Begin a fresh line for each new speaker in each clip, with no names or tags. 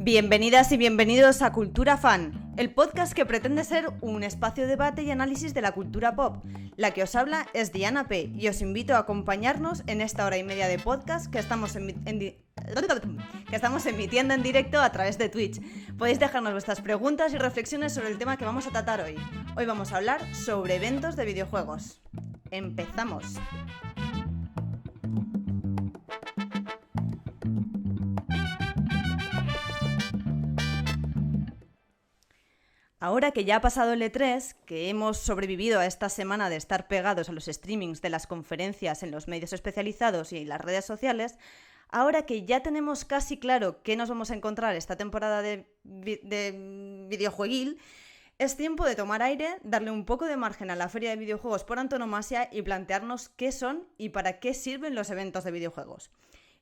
Bienvenidas y bienvenidos a Cultura Fan, el podcast que pretende ser un espacio de debate y análisis de la cultura pop. La que os habla es Diana P. y os invito a acompañarnos en esta hora y media de podcast que estamos emitiendo en directo a través de Twitch. Podéis dejarnos vuestras preguntas y reflexiones sobre el tema que vamos a tratar hoy. Hoy vamos a hablar sobre eventos de videojuegos. Empezamos. Ahora que ya ha pasado el E3, que hemos sobrevivido a esta semana de estar pegados a los streamings de las conferencias en los medios especializados y en las redes sociales, ahora que ya tenemos casi claro qué nos vamos a encontrar esta temporada de videojueguil, es tiempo de tomar aire, darle un poco de margen a la feria de videojuegos por antonomasia y plantearnos qué son y para qué sirven los eventos de videojuegos.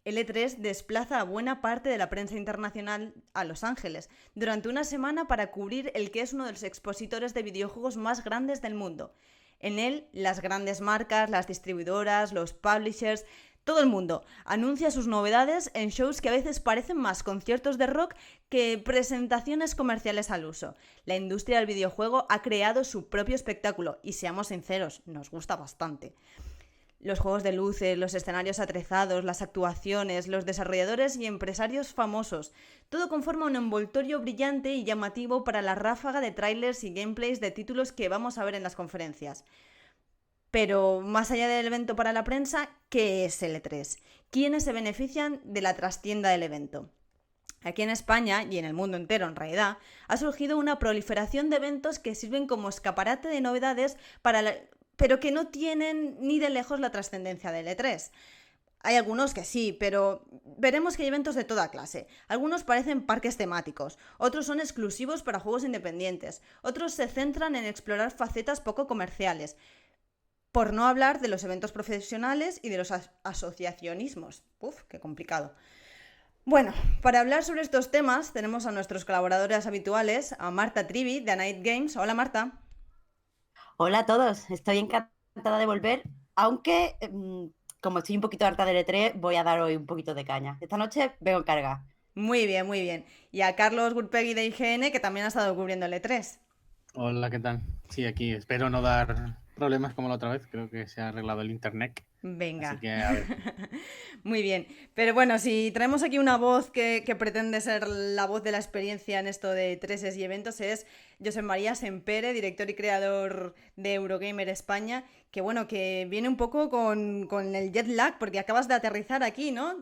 El E3 desplaza a buena parte de la prensa internacional a Los Ángeles durante una semana para cubrir el que es uno de los expositores de videojuegos más grandes del mundo. En él, las grandes marcas, las distribuidoras, los publishers, todo el mundo anuncia sus novedades en shows que a veces parecen más conciertos de rock que presentaciones comerciales al uso. La industria del videojuego ha creado su propio espectáculo y, seamos sinceros, nos gusta bastante. Los juegos de luces, los escenarios atrezados, las actuaciones, los desarrolladores y empresarios famosos. Todo conforma un envoltorio brillante y llamativo para la ráfaga de trailers y gameplays de títulos que vamos a ver en las conferencias. Pero más allá del evento para la prensa, ¿qué es el E3? ¿Quiénes se benefician de la trastienda del evento? Aquí en España, y en el mundo entero en realidad, ha surgido una proliferación de eventos que sirven como escaparate de novedades pero que no tienen ni de lejos la trascendencia del E3. Hay algunos que sí, pero veremos que hay eventos de toda clase. Algunos parecen parques temáticos, otros son exclusivos para juegos independientes, otros se centran en explorar facetas poco comerciales, por no hablar de los eventos profesionales y de los asociacionismos. Uf, qué complicado. Bueno, para hablar sobre estos temas tenemos a nuestros colaboradores habituales, a Marta Trivi de A Night Games. Hola, Marta.
Hola a todos, estoy encantada de volver, aunque como estoy un poquito harta del E3, voy a dar hoy un poquito de caña. Esta noche vengo cargada.
Muy bien, muy bien. Y a Carlos Gurpegui de IGN, que también ha estado cubriendo el E3.
Hola, ¿qué tal? Sí, aquí espero no dar problemas como la otra vez. Creo que se ha arreglado el internet. Así
Venga.
que, a ver.
Muy bien. Pero bueno, si traemos aquí una voz que pretende ser la voz de la experiencia en esto de E3 y eventos, es José María Sempere, director y creador de Eurogamer España, que bueno, que viene un poco con el jet lag, porque acabas de aterrizar aquí, ¿no?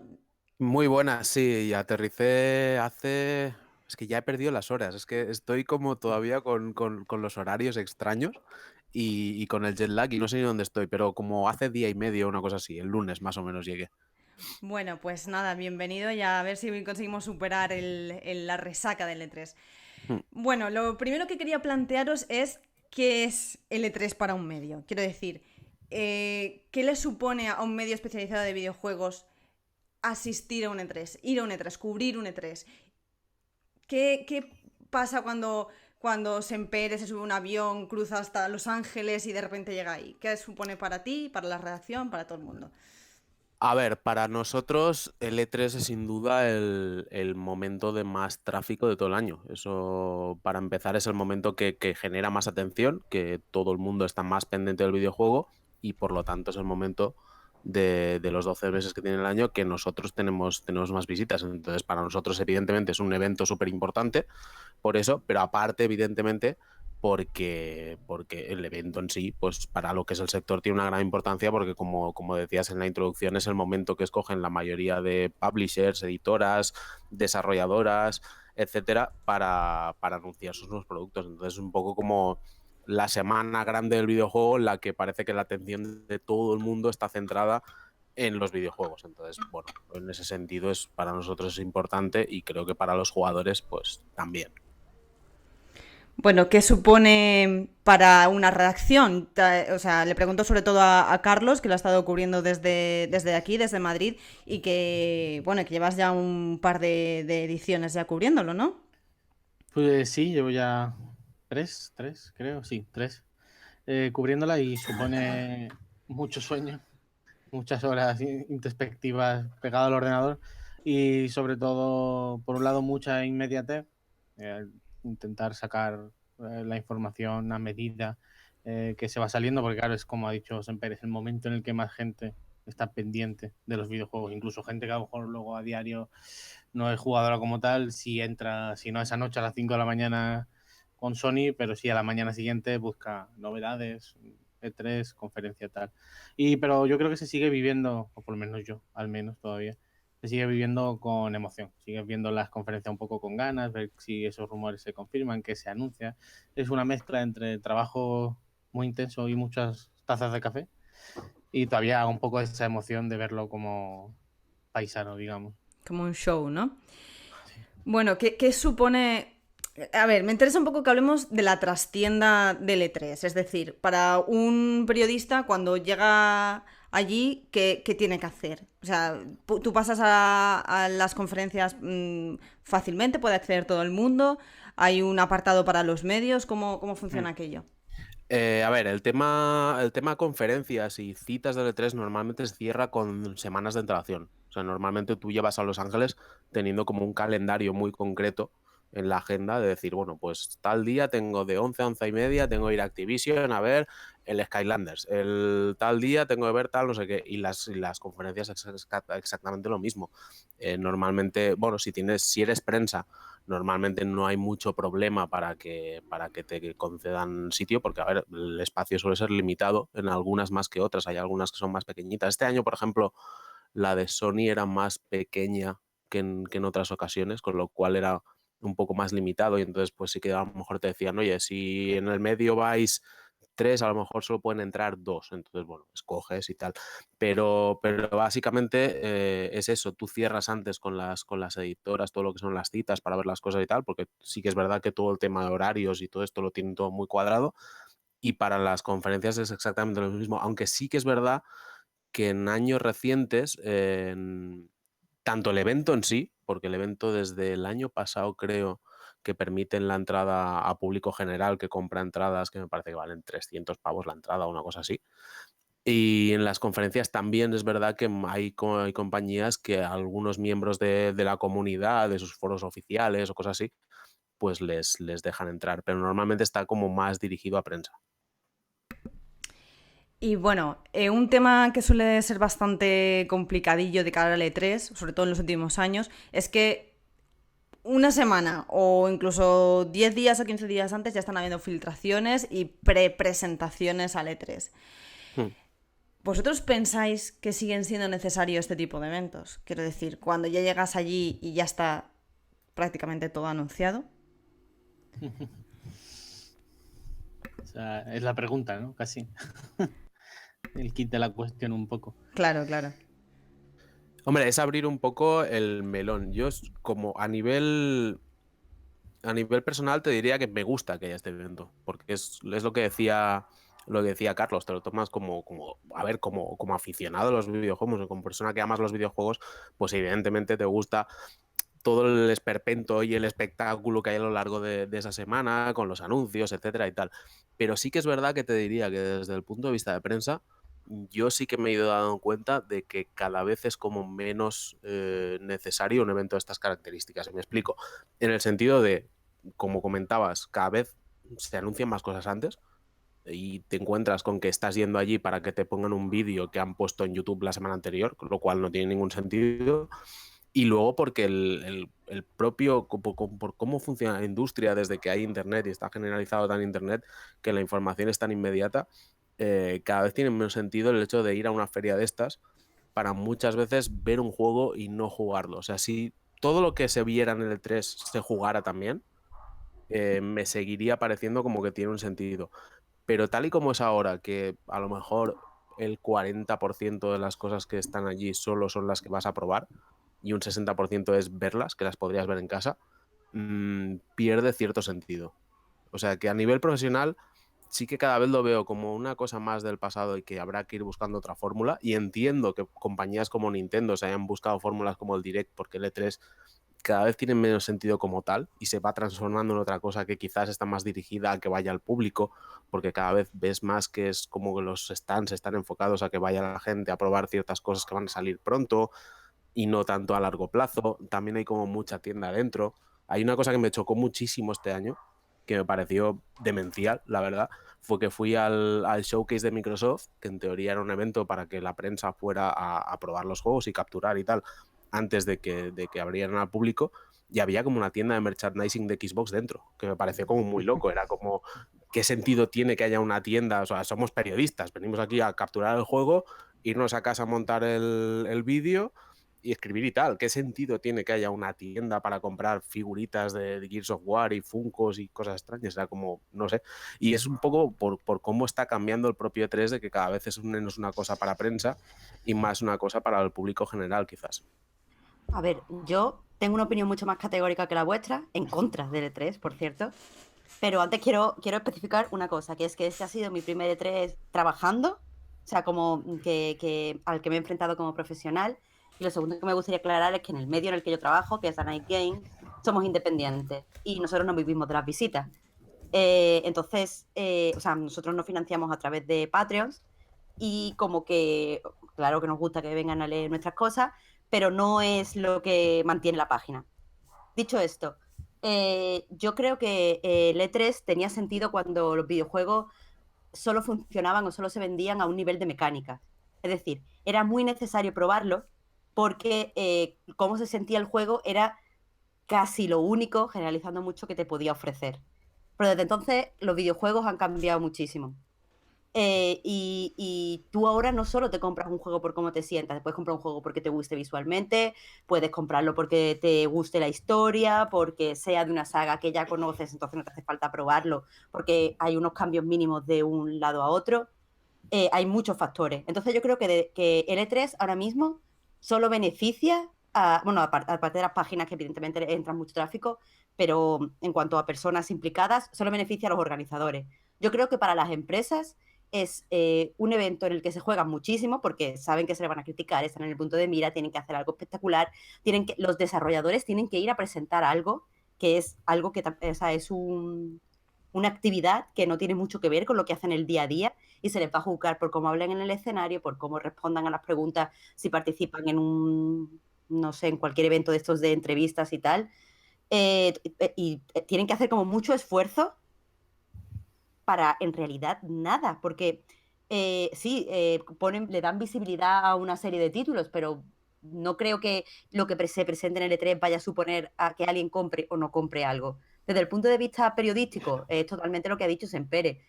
Muy buena, sí, y aterricé hace... Es que ya he perdido las horas, es que estoy como todavía con los horarios extraños y con el jet lag y no sé ni dónde estoy, pero como hace día y medio, una cosa así, el lunes más o menos llegué.
Bueno, pues nada, bienvenido y a ver si conseguimos superar la resaca del E3.
Hmm.
Bueno, lo primero que quería plantearos es qué es el E3 para un medio. Quiero decir, ¿qué le supone a un medio especializado de videojuegos asistir a un E3, ir a un E3, cubrir un E3? ¿Qué pasa cuando Sempere se sube a un avión, cruza hasta Los Ángeles y de repente llega ahí? ¿Qué supone para ti, para la redacción, para todo el mundo?
A ver, para nosotros el E3 es sin duda el momento de más tráfico de todo el año. Eso, para empezar, es el momento que genera más atención, que todo el mundo está más pendiente del videojuego y por lo tanto es el momento de los 12 meses que tiene el año que nosotros tenemos más visitas. Entonces, para nosotros, evidentemente, es un evento súper importante por eso, pero aparte, evidentemente, porque el evento en sí, pues para lo que es el sector tiene una gran importancia porque como decías en la introducción, es el momento que escogen la mayoría de publishers, editoras, desarrolladoras, etcétera, para anunciar sus nuevos productos. Entonces es un poco como la semana grande del videojuego en la que parece que la atención de todo el mundo está centrada en los videojuegos. Entonces, bueno, en ese sentido es para nosotros es importante y creo que para los jugadores pues también.
Bueno, ¿qué supone para una redacción? O sea, le pregunto sobre todo a Carlos, que lo ha estado cubriendo desde aquí, desde Madrid, y que, bueno, que llevas ya un par de ediciones ya cubriéndolo, ¿no?
Pues sí, llevo ya tres, creo, sí, tres, cubriéndola y supone mucho sueño, muchas horas introspectivas pegado al ordenador y sobre todo, por un lado, mucha inmediatez, intentar sacar la información a medida que se va saliendo, porque claro, es como ha dicho Semper, es el momento en el que más gente está pendiente de los videojuegos, incluso gente que a lo mejor luego a diario no es jugadora como tal, si entra, si no esa noche a las 5 de la mañana con Sony, pero sí a la mañana siguiente busca novedades, E3, conferencia tal. Pero yo creo que se sigue viviendo, o por lo menos yo, al menos todavía, se sigue viviendo con emoción. Sigues viendo las conferencias un poco con ganas, ver si esos rumores se confirman, qué se anuncia. Es una mezcla entre trabajo muy intenso y muchas tazas de café, y todavía un poco esa emoción de verlo como paisano, digamos.
Como un show, ¿no?
Sí.
Bueno, ¿qué supone? A ver, me interesa un poco que hablemos de la trastienda del E3. Es decir, para un periodista, cuando llega allí, ¿qué tiene que hacer? O sea, tú pasas a las conferencias fácilmente, puede acceder todo el mundo. Hay un apartado para los medios. ¿Cómo funciona aquello?
A ver, el tema conferencias y citas del E3 normalmente se cierra con semanas de antelación. O sea, normalmente tú llevas a Los Ángeles teniendo como un calendario muy concreto en la agenda de decir, bueno, pues tal día tengo de 11 a 11 y media, tengo que ir a Activision a ver el Skylanders. El tal día tengo que ver tal, no sé qué. Y las conferencias es exactamente lo mismo. Normalmente, bueno, si eres prensa, normalmente no hay mucho problema para que te concedan sitio, porque, a ver, el espacio suele ser limitado, en algunas más que otras, hay algunas que son más pequeñitas. Este año, por ejemplo, la de Sony era más pequeña que en otras ocasiones, con lo cual era un poco más limitado, y entonces pues sí que a lo mejor te decían, oye, si en el medio vais 3, a lo mejor solo pueden entrar 2, entonces bueno, escoges y tal. Pero básicamente es eso, tú cierras antes con las editoras todo lo que son las citas para ver las cosas y tal, porque sí que es verdad que todo el tema de horarios y todo esto lo tienen todo muy cuadrado, y para las conferencias es exactamente lo mismo, aunque sí que es verdad que en años recientes, tanto el evento en sí, porque el evento desde el año pasado creo que permiten la entrada a público general que compra entradas que me parece que valen 300 pavos la entrada o una cosa así. Y en las conferencias también es verdad que hay compañías que a algunos miembros de la comunidad, de sus foros oficiales o cosas así, pues les dejan entrar, pero normalmente está como más dirigido a prensa.
Y bueno, un tema que suele ser bastante complicadillo de cara al E3, sobre todo en los últimos años, es que una semana o incluso 10 días o 15 días antes ya están habiendo filtraciones y pre-presentaciones al E3.
Hmm.
¿Vosotros pensáis que siguen siendo necesarios este tipo de eventos? Quiero decir, cuando ya llegas allí y ya está prácticamente todo anunciado.
O sea, es la pregunta, ¿no? Casi. El kit de la cuestión un poco.
Claro, claro.
Hombre, es abrir un poco el melón. Yo como a nivel personal te diría que me gusta que haya este evento, porque es lo que decía Carlos, te lo tomas a ver, como aficionado a los videojuegos, o como persona que amas los videojuegos, pues evidentemente te gusta todo el esperpento y el espectáculo que hay a lo largo de esa semana, con los anuncios, etcétera y tal. Pero sí que es verdad que te diría que desde el punto de vista de prensa, yo sí que me he ido dando cuenta de que cada vez es como menos necesario un evento de estas características. Y me explico. En el sentido de, como comentabas, cada vez se anuncian más cosas antes y te encuentras con que estás yendo allí para que te pongan un vídeo que han puesto en YouTube la semana anterior, lo cual no tiene ningún sentido. Y luego porque el propio, por cómo funciona la industria desde que hay Internet y está generalizado tan Internet, que la información es tan inmediata, cada vez tiene menos sentido el hecho de ir a una feria de estas para muchas veces ver un juego y no jugarlo. O sea, si todo lo que se viera en el E3 se jugara también, me seguiría pareciendo como que tiene un sentido. Pero tal y como es ahora, que a lo mejor el 40% de las cosas que están allí solo son las que vas a probar y un 60% es verlas, que las podrías ver en casa, pierde cierto sentido. O sea que a nivel profesional sí que cada vez lo veo como una cosa más del pasado y que habrá que ir buscando otra fórmula, y entiendo que compañías como Nintendo se hayan buscado fórmulas como el Direct, porque el E3 cada vez tiene menos sentido como tal y se va transformando en otra cosa que quizás está más dirigida a que vaya al público, porque cada vez ves más que es como que los stands están enfocados a que vaya la gente a probar ciertas cosas que van a salir pronto. y no tanto a largo plazo. También hay como mucha tienda adentro. Hay una cosa que me chocó muchísimo este año, que me pareció demencial, la verdad, fue que fui al showcase de Microsoft, que en teoría era un evento para que la prensa fuera a probar los juegos y capturar y tal, antes de que abrieran al público, y había como una tienda de merchandising de Xbox dentro, que me pareció como muy loco. Era como, ¿qué sentido tiene que haya una tienda? O sea, somos periodistas, venimos aquí a capturar el juego, irnos a casa a montar el vídeo y escribir y tal. ¿Qué sentido tiene que haya una tienda para comprar figuritas de Gears of War y Funkos y cosas extrañas? Era como, no sé. Y es un poco por cómo está cambiando el propio E3, de que cada vez es menos una cosa para prensa y más una cosa para el público general, quizás.
A ver, yo tengo una opinión mucho más categórica que la vuestra, en contra del E3, por cierto. Pero antes quiero especificar una cosa, que es que este ha sido mi primer E3 trabajando, o sea, como al que me he enfrentado como profesional. Y lo segundo que me gustaría aclarar es que en el medio en el que yo trabajo, que es A Night Game, somos independientes y nosotros no vivimos de las visitas. Entonces, o sea, nosotros nos financiamos a través de Patreons y como que, claro que nos gusta que vengan a leer nuestras cosas, pero no es lo que mantiene la página. Dicho esto, yo creo que el E3 tenía sentido cuando los videojuegos solo funcionaban o solo se vendían a un nivel de mecánica. Es decir, era muy necesario probarlo porque cómo se sentía el juego era casi lo único, generalizando mucho, que te podía ofrecer. Pero desde entonces los videojuegos han cambiado muchísimo. Y tú ahora no solo te compras un juego por cómo te sientas, puedes comprar un juego porque te guste visualmente, puedes comprarlo porque te guste la historia, porque sea de una saga que ya conoces, entonces no te hace falta probarlo, porque hay unos cambios mínimos de un lado a otro. Hay muchos factores. Entonces yo creo que el E3 ahora mismo solo beneficia bueno, aparte de las páginas que evidentemente entran mucho tráfico, pero en cuanto a personas implicadas, solo beneficia a los organizadores. Yo creo que para las empresas es un evento en el que se juegan muchísimo porque saben que se le van a criticar, están en el punto de mira, tienen que hacer algo espectacular, los desarrolladores tienen que ir a presentar algo que es algo que o sea, es una actividad que no tiene mucho que ver con lo que hacen el día a día y se les va a juzgar por cómo hablan en el escenario, por cómo respondan a las preguntas, si participan en no sé, en cualquier evento de estos de entrevistas y tal. Y tienen que hacer como mucho esfuerzo para en realidad nada, porque sí, le dan visibilidad a una serie de títulos, pero no creo que lo que se presente en el E3 vaya a suponer a que alguien compre o no compre algo. Desde el punto de vista periodístico, es totalmente lo que ha dicho Sempere.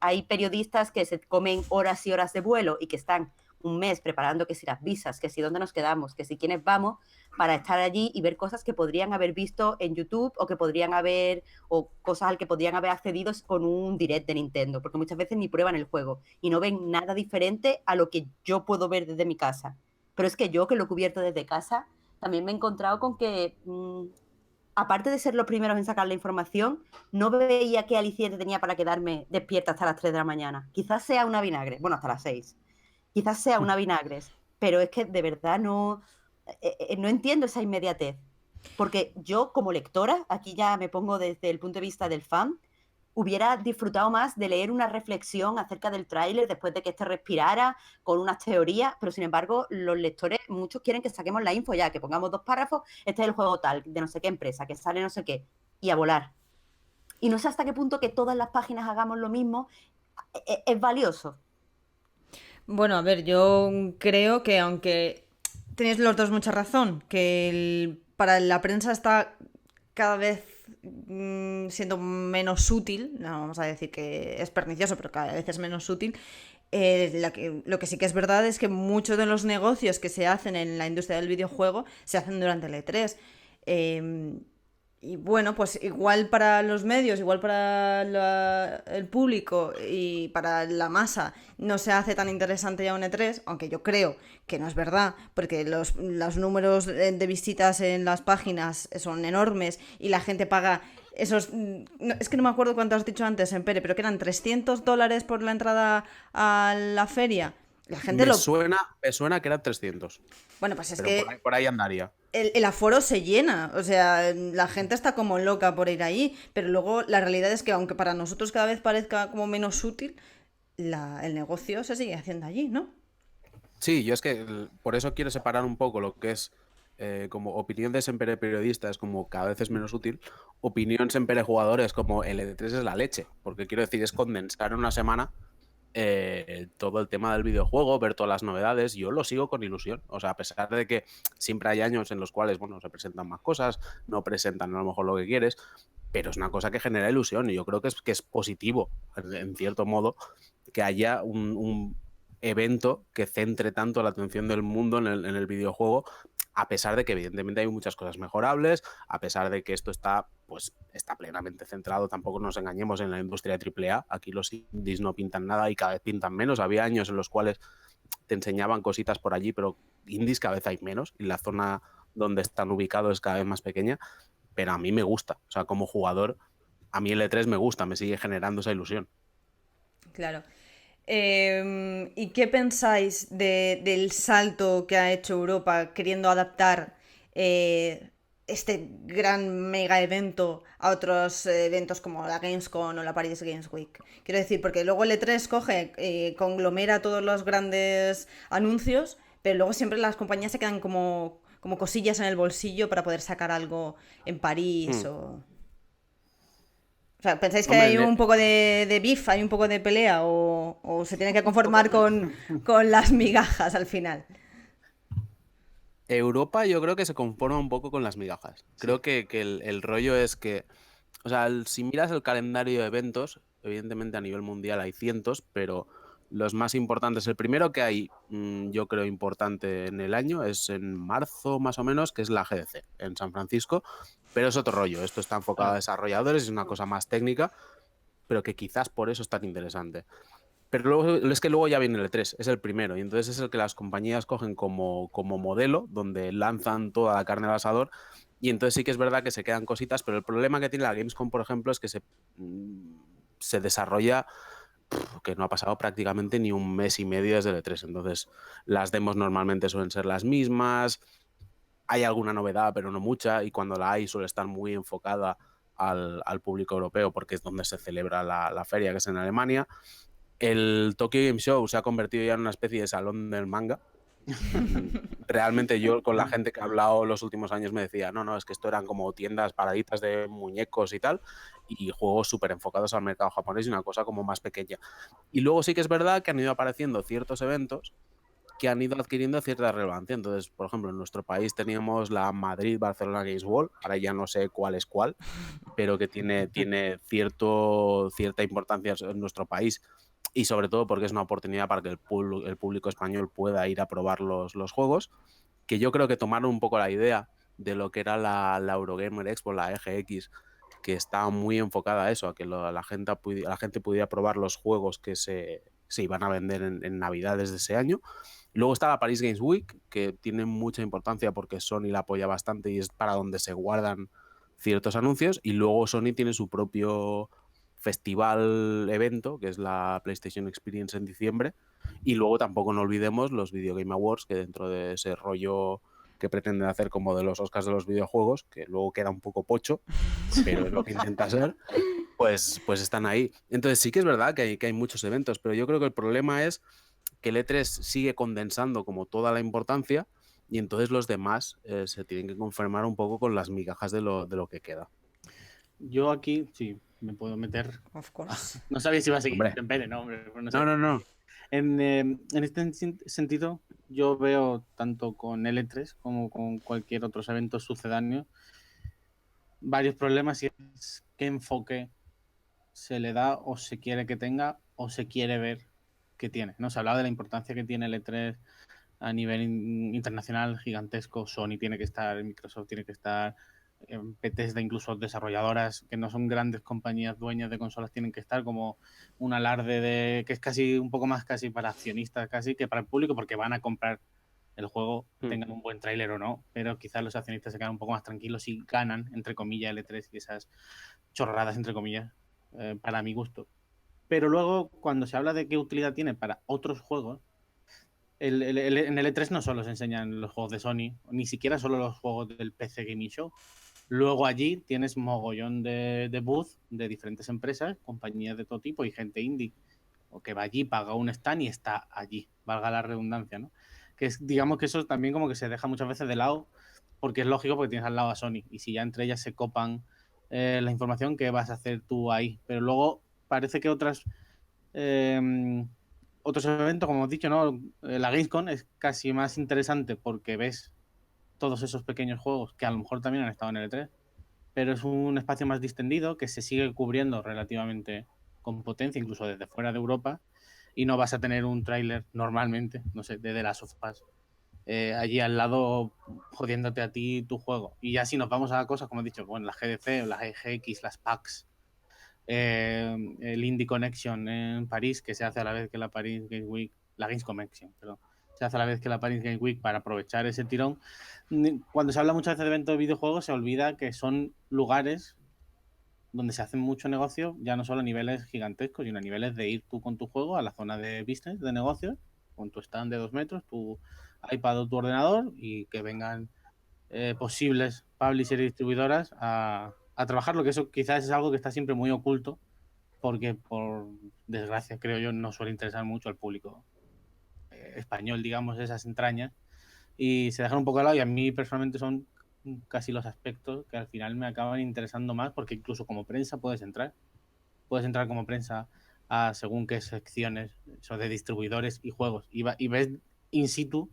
Hay periodistas que se comen horas y horas de vuelo y que están un mes preparando que si las visas, que si dónde nos quedamos, que si quiénes vamos, para estar allí y ver cosas que podrían haber visto en YouTube o que podrían haber, o cosas al que podrían haber accedido con un direct de Nintendo, porque muchas veces ni prueban el juego y no ven nada diferente a lo que yo puedo ver desde mi casa. Pero es que yo, que lo he cubierto desde casa, también me he encontrado con que, aparte de ser los primeros en sacar la información, no veía qué aliciente tenía para quedarme despierta hasta las 3 de la mañana. Quizás sea una vinagre, bueno, hasta las 6. Quizás sea una vinagres, pero es que de verdad no entiendo esa inmediatez. Porque yo, como lectora, aquí ya me pongo desde el punto de vista del fan, hubiera disfrutado más de leer una reflexión acerca del tráiler después de que este respirara, con unas teorías, pero sin embargo, los lectores, muchos quieren que saquemos la info ya, que pongamos 2 párrafos, este es el juego tal, de no sé qué empresa, que sale no sé qué, y a volar. Y no sé hasta qué punto que todas las páginas hagamos lo mismo, es valioso.
Bueno, a ver, yo creo que aunque tenéis los dos mucha razón, que para la prensa está cada vez siendo menos útil, no vamos a decir que es pernicioso, pero cada vez es menos útil. Lo que sí que es verdad es que muchos de los negocios que se hacen en la industria del videojuego se hacen durante el E3. Y bueno, pues igual para los medios, igual para el público y para la masa no se hace tan interesante ya un E3, aunque yo creo que no es verdad, porque los números de visitas en las páginas son enormes y la gente paga esos... es que no me acuerdo cuánto has dicho antes, Empere, pero que eran $300 por la entrada a la feria. La gente
me suena que eran 300.
Bueno, pues es
pero
que
por ahí andaría.
el aforo se llena, o sea, la gente está como loca por ir ahí, pero luego la realidad es que aunque para nosotros cada vez parezca como menos útil, el negocio se sigue haciendo allí, ¿no?
Sí, yo es que por eso quiero separar un poco lo que es como opinión de Sempere periodista es como cada vez es menos útil, opinión Sempere jugador es como el E3 es la leche, porque quiero decir es condensar en una semana todo el tema del videojuego, ver todas las novedades. Yo lo sigo con ilusión, o sea, a pesar de que siempre hay años en los cuales, bueno, se presentan más cosas, no presentan a lo mejor lo que quieres, pero es una cosa que genera ilusión y yo creo que es positivo, en cierto modo, que haya un evento que centre tanto la atención del mundo en el videojuego, a pesar de que evidentemente hay muchas cosas mejorables, a pesar de que esto está, pues, está plenamente centrado, tampoco nos engañemos, en la industria de AAA. Aquí los indies no pintan nada y cada vez pintan menos. Había años en los cuales te enseñaban cositas por allí, pero indies cada vez hay menos y la zona donde están ubicados es cada vez más pequeña, pero a mí me gusta, o sea, como jugador, a mí el E3 me gusta, me sigue generando esa ilusión.
Claro. ¿Y qué pensáis del salto que ha hecho Europa queriendo adaptar este gran mega evento a otros eventos como la Gamescom o la Paris Games Week? Quiero decir, porque luego el E3 coge, conglomera todos los grandes anuncios, pero luego siempre las compañías se quedan como cosillas en el bolsillo para poder sacar algo en París
Hmm.
o... O sea, ¿pensáis que
Hombre,
hay un poco de beef, hay un poco de pelea o se tiene que conformar con las migajas al final?
Europa yo creo que se conforma un poco con las migajas. Creo que el rollo es que, o sea, si miras el calendario de eventos, evidentemente a nivel mundial hay cientos, pero los más importantes, el primero que hay, yo creo importante en el año, es en marzo más o menos, que es la GDC en San Francisco, pero es otro rollo. Esto está enfocado a desarrolladores, es una cosa más técnica, pero que quizás por eso es tan interesante. Pero luego, es que luego ya viene el E3, es el primero, y entonces es el que las compañías cogen como modelo, donde lanzan toda la carne al asador, y entonces sí que es verdad que se quedan cositas, pero el problema que tiene la Gamescom, por ejemplo, es que se desarrolla, que no ha pasado prácticamente ni un mes y medio desde el E3, entonces las demos normalmente suelen ser las mismas, hay alguna novedad, pero no mucha, y cuando la hay suele estar muy enfocada al público europeo, porque es donde se celebra la feria, que es en Alemania. El Tokyo Game Show se ha convertido ya en una especie de salón del manga. Realmente yo con la gente que he hablado los últimos años me decía, no, es que esto eran como tiendas paraditas de muñecos y tal, y juegos súper enfocados al mercado japonés y una cosa como más pequeña. Y luego sí que es verdad que han ido apareciendo ciertos eventos que han ido adquiriendo cierta relevancia. Entonces, por ejemplo, en nuestro país teníamos la Madrid-Barcelona Games World, ahora ya no sé cuál es cuál, pero que tiene cierta importancia en nuestro país y sobre todo porque es una oportunidad para que el público español pueda ir a probar los juegos, que yo creo que tomaron un poco la idea de lo que era la Eurogamer Expo, la EGX, que estaba muy enfocada a eso, a que la gente pudiera probar los juegos que se iban a vender en Navidades de ese año. Luego está la Paris Games Week, que tiene mucha importancia porque Sony la apoya bastante y es para donde se guardan ciertos anuncios. Y luego Sony tiene su propio festival evento, que es la PlayStation Experience en diciembre. Y luego tampoco no olvidemos los Video Game Awards, que dentro de ese rollo que pretenden hacer como de los Oscars de los videojuegos, que luego queda un poco pocho, pero es lo que intenta ser, pues están ahí. Entonces sí que es verdad que hay muchos eventos, pero yo creo que el problema es que el E3 sigue condensando como toda la importancia y entonces los demás se tienen que conformar un poco con las migajas de lo que queda.
Yo aquí sí me puedo meter.
Of course.
No sabía si iba a seguir.
Hombre.
Tempere, no, hombre, no sé.
No.
En este sentido, yo veo tanto con L3 como con cualquier otro evento sucedáneo varios problemas y es qué enfoque se le da o se quiere que tenga o se quiere ver que tiene. ¿No? Se hablaba de la importancia que tiene el E3 a nivel internacional gigantesco. Sony tiene que estar, Microsoft tiene que estar, Bethesda, incluso desarrolladoras que no son grandes compañías dueñas de consolas tienen que estar, como un alarde de que es casi un poco más casi para accionistas casi que para el público, porque van a comprar el juego, tengan un buen tráiler o no, pero quizás los accionistas se quedan un poco más tranquilos y ganan, entre comillas, L3 y esas chorradas, entre comillas, para mi gusto. Pero luego, cuando se habla de qué utilidad tiene para otros juegos, en el E3 no solo se enseñan los juegos de Sony, ni siquiera solo los juegos del PC Gaming Show. Luego allí tienes mogollón de booth de diferentes empresas, compañías de todo tipo y gente indie, o que va allí, paga un stand y está allí, valga la redundancia, ¿no? Que es, digamos que eso también como que se deja muchas veces de lado, porque es lógico porque tienes al lado a Sony, y si ya entre ellas se copan la información, ¿qué vas a hacer tú ahí? Pero luego parece que otros eventos, como hemos dicho, ¿no? La Gamescom es casi más interesante porque ves todos esos pequeños juegos que a lo mejor también han estado en el E3, pero es un espacio más distendido que se sigue cubriendo relativamente con potencia, incluso desde fuera de Europa, y no vas a tener un tráiler normalmente, no sé, de The Last of Us, allí al lado jodiéndote a ti tu juego. Y ya si nos vamos a cosas, como he dicho, bueno, las GDC, las EGX, las PAX, el Indie Connection en París, que se hace a la vez que la Paris Game Week, la Games Connection, perdón, se hace a la vez que la Paris Game Week para aprovechar ese tirón. Cuando se habla muchas veces de eventos de videojuegos, se olvida que son lugares donde se hacen mucho negocio, ya no solo a niveles gigantescos, sino a niveles de ir tú con tu juego a la zona de business, de negocios, con tu stand de 2 metros, tu iPad o tu ordenador, y que vengan posibles publishers y distribuidoras a trabajar, lo que eso quizás es algo que está siempre muy oculto, porque por desgracia, creo yo, no suele interesar mucho al público español, digamos, esas entrañas, y se dejan un poco de lado, y a mí personalmente son casi los aspectos que al final me acaban interesando más, porque incluso como prensa puedes entrar como prensa a según qué secciones son de distribuidores y juegos, y ves in situ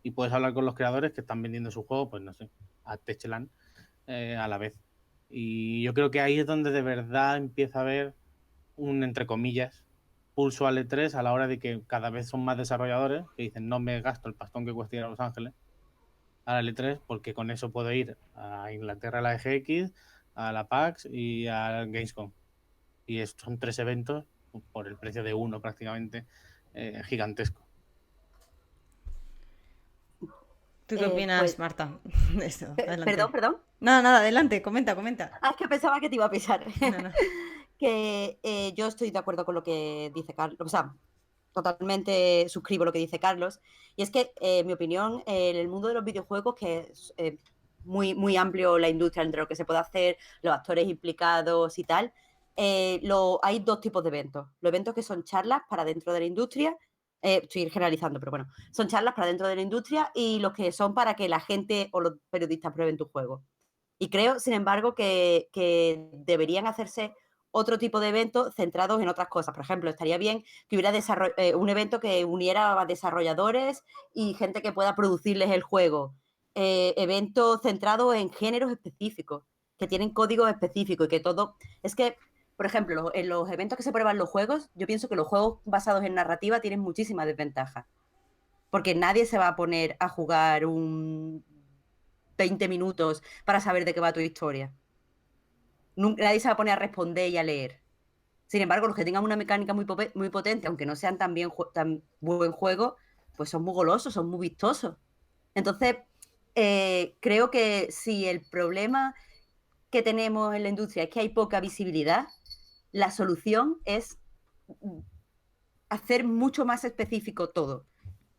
y puedes hablar con los creadores que están vendiendo su juego, pues no sé, a Techland a la vez. Y yo creo que ahí es donde de verdad empieza a haber un, entre comillas, pulso al E3 a la hora de que cada vez son más desarrolladores que dicen no me gasto el pastón que cuesta ir a Los Ángeles a la L3 porque con eso puedo ir a Inglaterra a la EGX, a la PAX y a Gamescom. Y son 3 eventos por el precio de uno prácticamente, gigantesco.
¿Tú qué opinas,
Pues,
Marta? De esto, adelante.
perdón.
Nada, nada, adelante, comenta, comenta.
Ah, es que pensaba que te iba a pisar.
No, no.
Que yo estoy de acuerdo con lo que dice Carlos, o sea, totalmente suscribo lo que dice Carlos. Y es que, en mi opinión, en el mundo de los videojuegos, que es muy, muy amplio la industria entre lo que se puede hacer, los actores implicados y tal, hay dos tipos de eventos. Los eventos que son charlas para dentro de la industria, estoy generalizando, pero bueno, son charlas para dentro de la industria, y los que son para que la gente o los periodistas prueben tu juego. Y creo, sin embargo, que deberían hacerse otro tipo de eventos centrados en otras cosas. Por ejemplo, estaría bien que hubiera un evento que uniera a desarrolladores y gente que pueda producirles el juego. Eventos centrados en géneros específicos, que tienen códigos específicos y que todo... Es que, por ejemplo, en los eventos que se prueban los juegos, yo pienso que los juegos basados en narrativa tienen muchísimas desventajas. Porque nadie se va a poner a jugar un 20 minutos para saber de qué va tu historia. Nadie se va a poner a responder y a leer. Sin embargo, los que tengan una mecánica muy, muy potente, aunque no sean tan buen juego, pues son muy golosos, son muy vistosos. Entonces, creo que si el problema que tenemos en la industria es que hay poca visibilidad, la solución es hacer mucho más específico todo.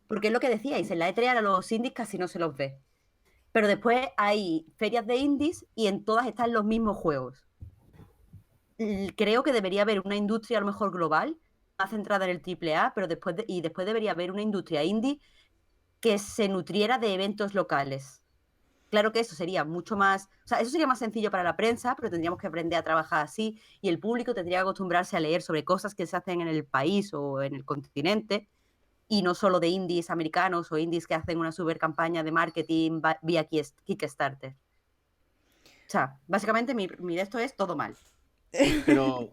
Porque es lo que decíais, en la E3 a los indies casi no se los ve. Pero después hay ferias de indies y en todas están los mismos juegos. Creo que debería haber una industria a lo mejor global, más centrada en el AAA, pero después debería haber una industria indie que se nutriera de eventos locales. Claro que eso sería mucho más, o sea, eso sería más sencillo para la prensa, pero tendríamos que aprender a trabajar así, y el público tendría que acostumbrarse a leer sobre cosas que se hacen en el país o en el continente, y no solo de indies americanos o indies que hacen una super campaña de marketing vía Kickstarter. O sea, básicamente mi de esto es todo mal.
Pero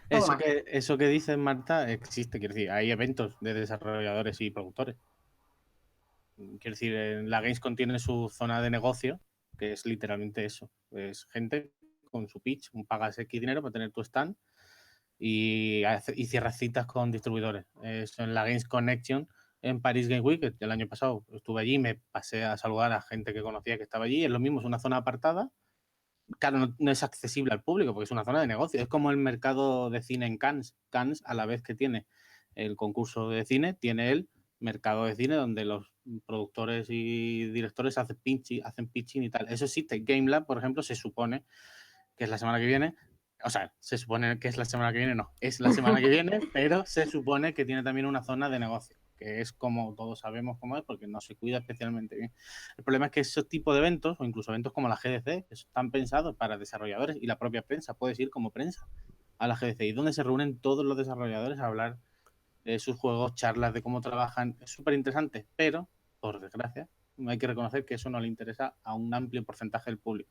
Todo mal.
eso que dices, Marta, existe. Quiero decir, hay eventos de desarrolladores y productores. Quiero decir, la Gamescom tiene su zona de negocio, que es literalmente eso. Es gente con su pitch, pagas X dinero para tener tu stand y cierras citas con distribuidores. Eso en la Games Connection en Paris Game Week, el año pasado estuve allí, me pasé a saludar a gente que conocía que estaba allí. Es lo mismo, es una zona apartada. Claro, no es accesible al público porque es una zona de negocio. Es como el mercado de cine en Cannes. Cannes, a la vez que tiene el concurso de cine, tiene el mercado de cine donde los productores y directores hacen pitching y tal. Eso existe. GameLab, por ejemplo, se supone que es la semana que viene. O sea, se supone que es la semana que viene, no, es la semana que viene, pero se supone que tiene también una zona de negocio. que es como todos sabemos cómo es, porque no se cuida especialmente bien. El problema es que esos tipos de eventos, o incluso eventos como la GDC, que están pensados para desarrolladores y la propia prensa, puedes ir como prensa a la GDC, y donde se reúnen todos los desarrolladores a hablar de sus juegos, charlas de cómo trabajan. Es súper interesante, pero, por desgracia, hay que reconocer que eso no le interesa a un amplio porcentaje del público.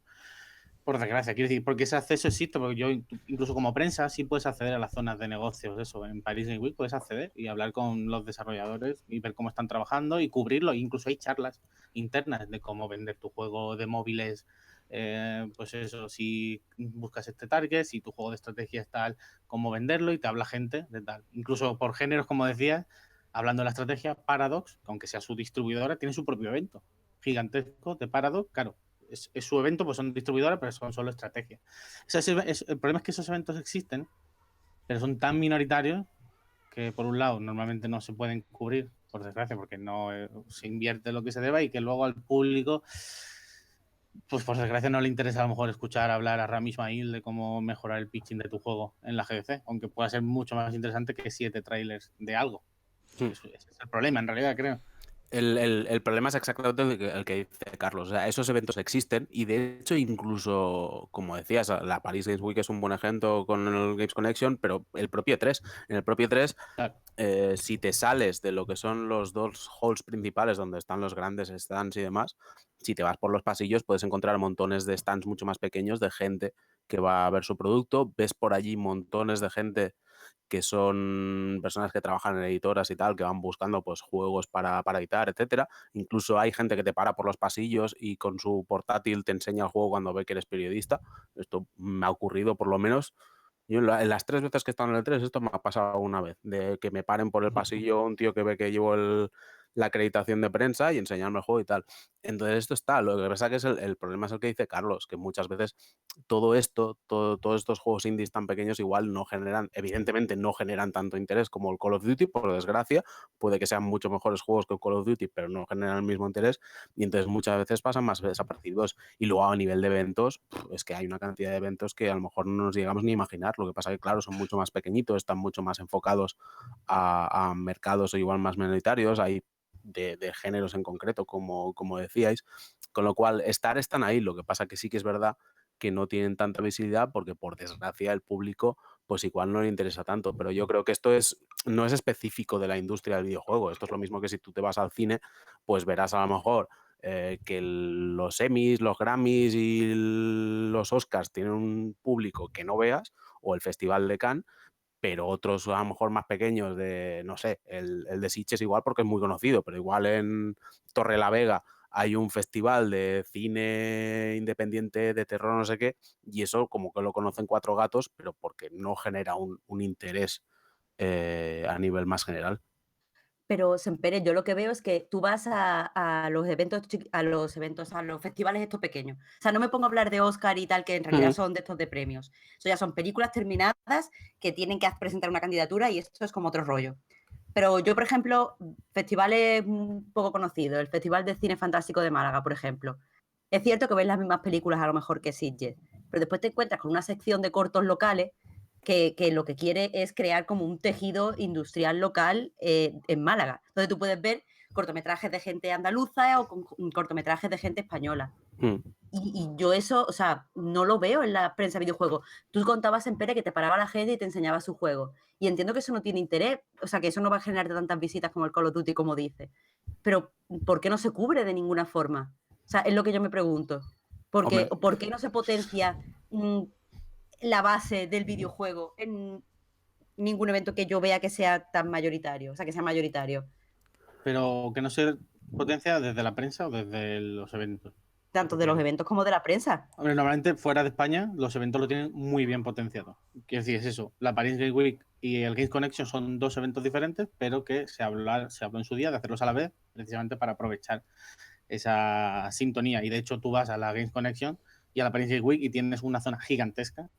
Por desgracia, quiero decir, porque ese acceso existe, porque yo, incluso como prensa, sí puedes acceder a las zonas de negocios, eso, en Paris Game Week puedes acceder y hablar con los desarrolladores y ver cómo están trabajando y cubrirlo. Incluso hay charlas internas de cómo vender tu juego de móviles, pues eso, si buscas este target, si tu juego de estrategia es tal, cómo venderlo, y te habla gente de tal. Incluso por géneros, como decías, hablando de la estrategia, Paradox, aunque sea su distribuidora, tiene su propio evento gigantesco de Paradox, claro. Es su evento, pues son distribuidoras, pero son solo estrategias. El problema es que esos eventos existen, pero son tan minoritarios que, por un lado, normalmente no se pueden cubrir, por desgracia, porque no se invierte lo que se deba, y que luego al público, pues por desgracia, no le interesa a lo mejor escuchar hablar a Rami Ismail de cómo mejorar el pitching de tu juego en la GDC, aunque pueda ser mucho más interesante que 7 trailers de algo. Ese es el problema, en realidad, creo.
El problema es exactamente el que dice Carlos. O sea, esos eventos existen y, de hecho, incluso, como decías, la Paris Games Week es un buen ejemplo con el Games Connection, pero el propio E3. En el propio E3,
Claro.
si te sales de lo que son los dos halls principales donde están los grandes stands y demás, si te vas por los pasillos puedes encontrar montones de stands mucho más pequeños de gente que va a ver su producto. Ves por allí montones de gente que son personas que trabajan en editoras y tal, que van buscando pues juegos para editar, etcétera. Incluso hay gente que te para por los pasillos y con su portátil te enseña el juego cuando ve que eres periodista. Esto me ha ocurrido, por lo menos. Yo en las 3 veces que he estado en el 3, esto me ha pasado una vez, de que me paren por el pasillo un tío que ve que llevo la acreditación de prensa y enseñarme el juego y tal. Entonces esto está. Lo que pasa que es el problema es el que dice Carlos, que muchas veces todo esto, todos estos juegos indies tan pequeños igual no generan, evidentemente no generan tanto interés como el Call of Duty, por desgracia. Puede que sean mucho mejores juegos que el Call of Duty, pero no generan el mismo interés, y entonces muchas veces pasan más desapercibidos. Y luego, a nivel de eventos, es que hay una cantidad de eventos que a lo mejor no nos llegamos ni a imaginar. Lo que pasa que, claro, son mucho más pequeñitos, están mucho más enfocados a mercados igual más minoritarios, hay de géneros en concreto, como decíais, con lo cual están ahí. Lo que pasa que sí que es verdad que no tienen tanta visibilidad porque, por desgracia, el público pues igual no le interesa tanto. Pero yo creo que esto no es específico de la industria del videojuego. Esto es lo mismo que si tú te vas al cine, pues verás a lo mejor que los Emmys, los Grammys y los Oscars tienen un público que no veas, o el Festival de Cannes, pero otros a lo mejor más pequeños, de, no sé, el de Sitges igual porque es muy conocido, pero igual en Torrelavega hay un festival de cine independiente, de terror, no sé qué, y eso como que lo conocen 4 gatos, pero porque no genera un interés a nivel más general.
Pero, Sempere, yo lo que veo es que tú vas a los eventos, a los festivales estos pequeños. O sea, no me pongo a hablar de Oscar y tal, que en realidad son de estos de premios. Eso ya son películas terminadas que tienen que presentar una candidatura, y esto es como otro rollo. Pero yo, por ejemplo, festivales poco conocidos, el Festival de Cine Fantástico de Málaga, por ejemplo. Es cierto que ves las mismas películas a lo mejor que Sitges, pero después te encuentras con una sección de cortos locales que lo que quiere es crear como un tejido industrial local en Málaga. Entonces tú puedes ver cortometrajes de gente andaluza o cortometrajes de gente española. Y yo eso, o sea, no lo veo en la prensa de videojuegos. Tú contabas, en Pere, que te paraba la gente y te enseñaba su juego. Y entiendo que eso no tiene interés, o sea, que eso no va a generar tantas visitas como el Call of Duty, como dice. Pero, ¿por qué no se cubre de ninguna forma? O sea, es lo que yo me pregunto. ¿Por qué no se potencia la base del videojuego en ningún evento que yo vea que sea tan mayoritario? O sea, que sea mayoritario.
Pero que no se potencia desde la prensa o desde los eventos.
Tanto de los eventos como de la prensa.
Hombre, normalmente fuera de España los eventos lo tienen muy bien potenciado. Quiero decir, es eso. La Paris Games Week y el Games Connection son 2 eventos diferentes, pero que se habló en su día de hacerlos a la vez, precisamente para aprovechar esa sintonía. Y de hecho tú vas a la Games Connection y a la Paris Games Week y tienes una zona gigantesca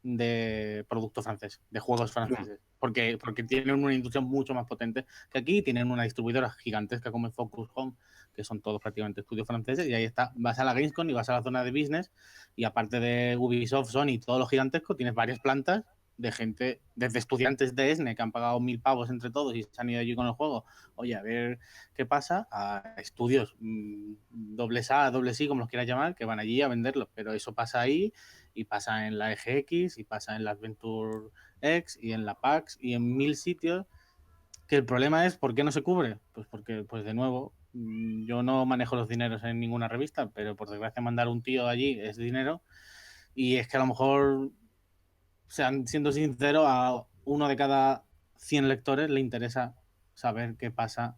de producto francés, de juegos franceses, porque tienen una industria mucho más potente que aquí, tienen una distribuidora gigantesca como el Focus Home, que son todos prácticamente estudios franceses, y ahí está, vas a la Gamescom y vas a la zona de business, y aparte de Ubisoft, Sony y todo lo gigantesco, tienes varias plantas de gente, desde estudiantes de ESNE que han pagado 1000 pavos entre todos y se han ido allí con el juego, oye, a ver qué pasa, a estudios dobles A, dobles I, como los quieras llamar, que van allí a venderlo. Pero eso pasa ahí y pasa en la EGX y pasa en la Adventure X y en la PAX y en 1000 sitios. Que el problema es, ¿por qué no se cubre? Pues porque, pues de nuevo, yo no manejo los dineros en ninguna revista, pero por desgracia mandar un tío allí es dinero. Y es que a lo mejor, siendo sincero, a uno de cada 100 lectores le interesa saber qué pasa,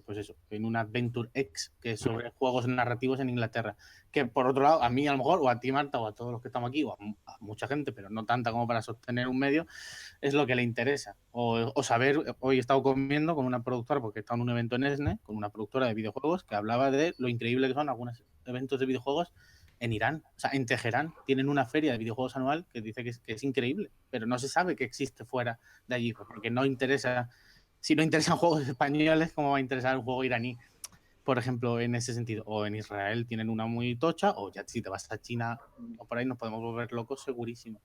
pues eso, en un Adventure X, que es sobre juegos narrativos en Inglaterra. Que por otro lado, a mí a lo mejor, o a ti Marta, o a todos los que estamos aquí, o a mucha gente, pero no tanta como para sostener un medio, es lo que le interesa. O saber, hoy he estado comiendo con una productora, porque he estado en un evento en ESNE, con una productora de videojuegos, que hablaba de lo increíble que son algunos eventos de videojuegos en Irán, o sea, en Teherán, tienen una feria de videojuegos anual que dice que es increíble, pero no se sabe que existe fuera de allí, porque no interesa, si no interesan juegos españoles, ¿cómo va a interesar un juego iraní? Por ejemplo, en ese sentido, o en Israel tienen una muy tocha, o ya si te vas a China o por ahí nos podemos volver locos segurísimo.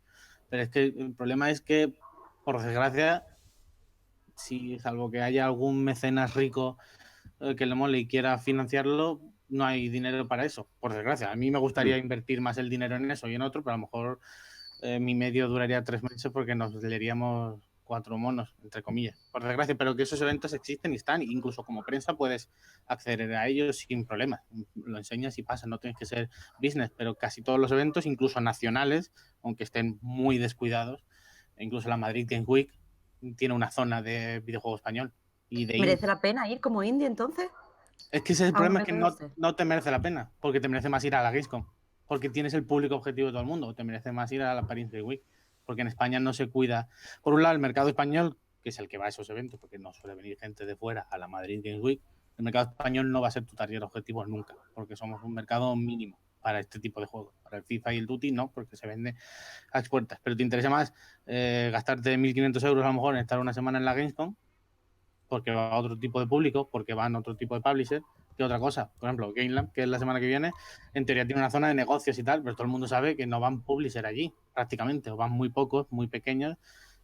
Pero es que el problema es que, por desgracia, si salvo que haya algún mecenas rico que le mole y quiera financiarlo, no hay dinero para eso, por desgracia. A mí me gustaría invertir más el dinero en eso y en otro, pero a lo mejor mi medio duraría 3 meses porque nos leeríamos 4 monos, entre comillas, por desgracia, pero que esos eventos existen y están, incluso como prensa puedes acceder a ellos sin problemas, lo enseñas y pasa, no tienes que ser business, pero casi todos los eventos, incluso nacionales, aunque estén muy descuidados, incluso la Madrid Games Week tiene una zona de videojuego español y de
¿Merece la pena ir como indie entonces?
es que ese es el
A un
problema, es que
evento de
no te merece la pena, porque te merece más ir a la Gamescom, porque tienes el público objetivo de todo el mundo, o te merece más ir a la Paris Games Week, porque en España no se cuida. Por un lado, el mercado español, que es el que va a esos eventos, porque no suele venir gente de fuera a la Madrid Games Week, el mercado español no va a ser tu target objetivo nunca, porque somos un mercado mínimo para este tipo de juegos. Para el FIFA y el Duty no, porque se vende a expuertas. Pero te interesa más gastarte 1.500 euros a lo mejor en estar una semana en la Gamescom, porque va a otro tipo de público, porque van a otro tipo de publisher, que otra cosa. Por ejemplo, Gameland, que es la semana que viene, en teoría tiene una zona de negocios y tal, pero todo el mundo sabe que no van publisher allí, prácticamente, o van muy pocos, muy pequeños,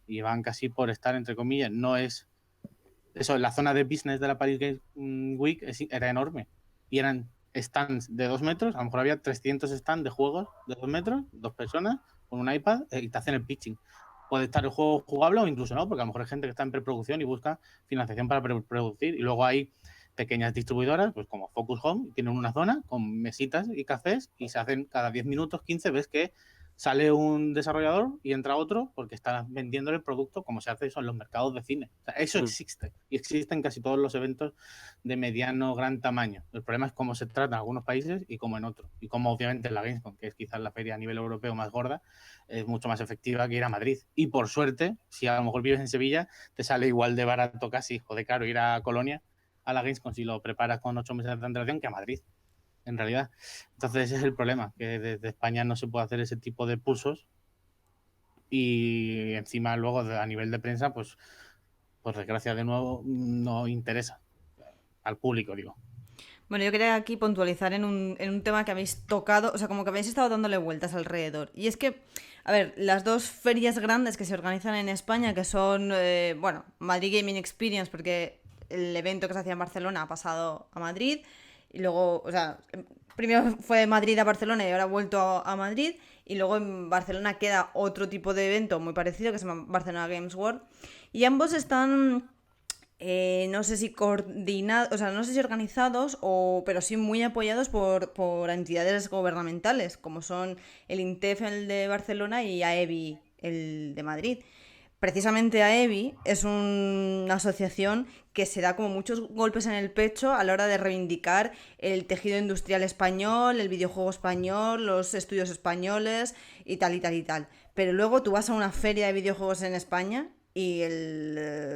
y van casi por estar, entre comillas. No es... Eso, la zona de business de la Paris Games Week era enorme, y eran stands de 2 metros, a lo mejor había 300 stands de juegos de 2 metros, 2 personas, con un iPad, y te hacen el pitching. Puede estar el juego jugable o incluso no, porque a lo mejor hay gente que está en preproducción y busca financiación para preproducir. Y luego hay pequeñas distribuidoras, pues como Focus Home, tienen una zona con mesitas y cafés y se hacen cada 10 minutos, 15, ves que sale un desarrollador y entra otro porque está vendiendo el producto como se hace eso en los mercados de cine. O sea, eso existe y existe en casi todos los eventos de mediano, gran tamaño. El problema es cómo se trata en algunos países y cómo en otros. Y cómo obviamente la Gamescom, que es quizás la feria a nivel europeo más gorda, es mucho más efectiva que ir a Madrid. Y por suerte, si a lo mejor vives en Sevilla, te sale igual de barato casi o de caro ir a Colonia a la Gamescom si lo preparas con 8 meses de antelación que a Madrid, en realidad. Entonces ese es el problema, que desde España no se puede hacer ese tipo de pulsos y encima luego a nivel de prensa, pues por desgracia de nuevo no interesa al público, digo.
Bueno, yo quería aquí puntualizar en un tema que habéis tocado, o sea, como que habéis estado dándole vueltas alrededor. Y es que, a ver, las dos ferias grandes que se organizan en España, que son, bueno, Madrid Gaming Experience, porque el evento que se hacía en Barcelona ha pasado a Madrid, y luego, o sea, primero fue Madrid a Barcelona y ahora ha vuelto a Madrid, y luego en Barcelona queda otro tipo de evento muy parecido que se llama Barcelona Games World, y ambos están... no sé si coordinados, o sea, no sé si organizados, pero sí muy apoyados por entidades gubernamentales, como son el INTEF, el de Barcelona, y AEBI, el de Madrid. Precisamente AEBI es una asociación que se da como muchos golpes en el pecho a la hora de reivindicar el tejido industrial español, el videojuego español, los estudios españoles y tal y tal y tal. Pero luego tú vas a una feria de videojuegos en España y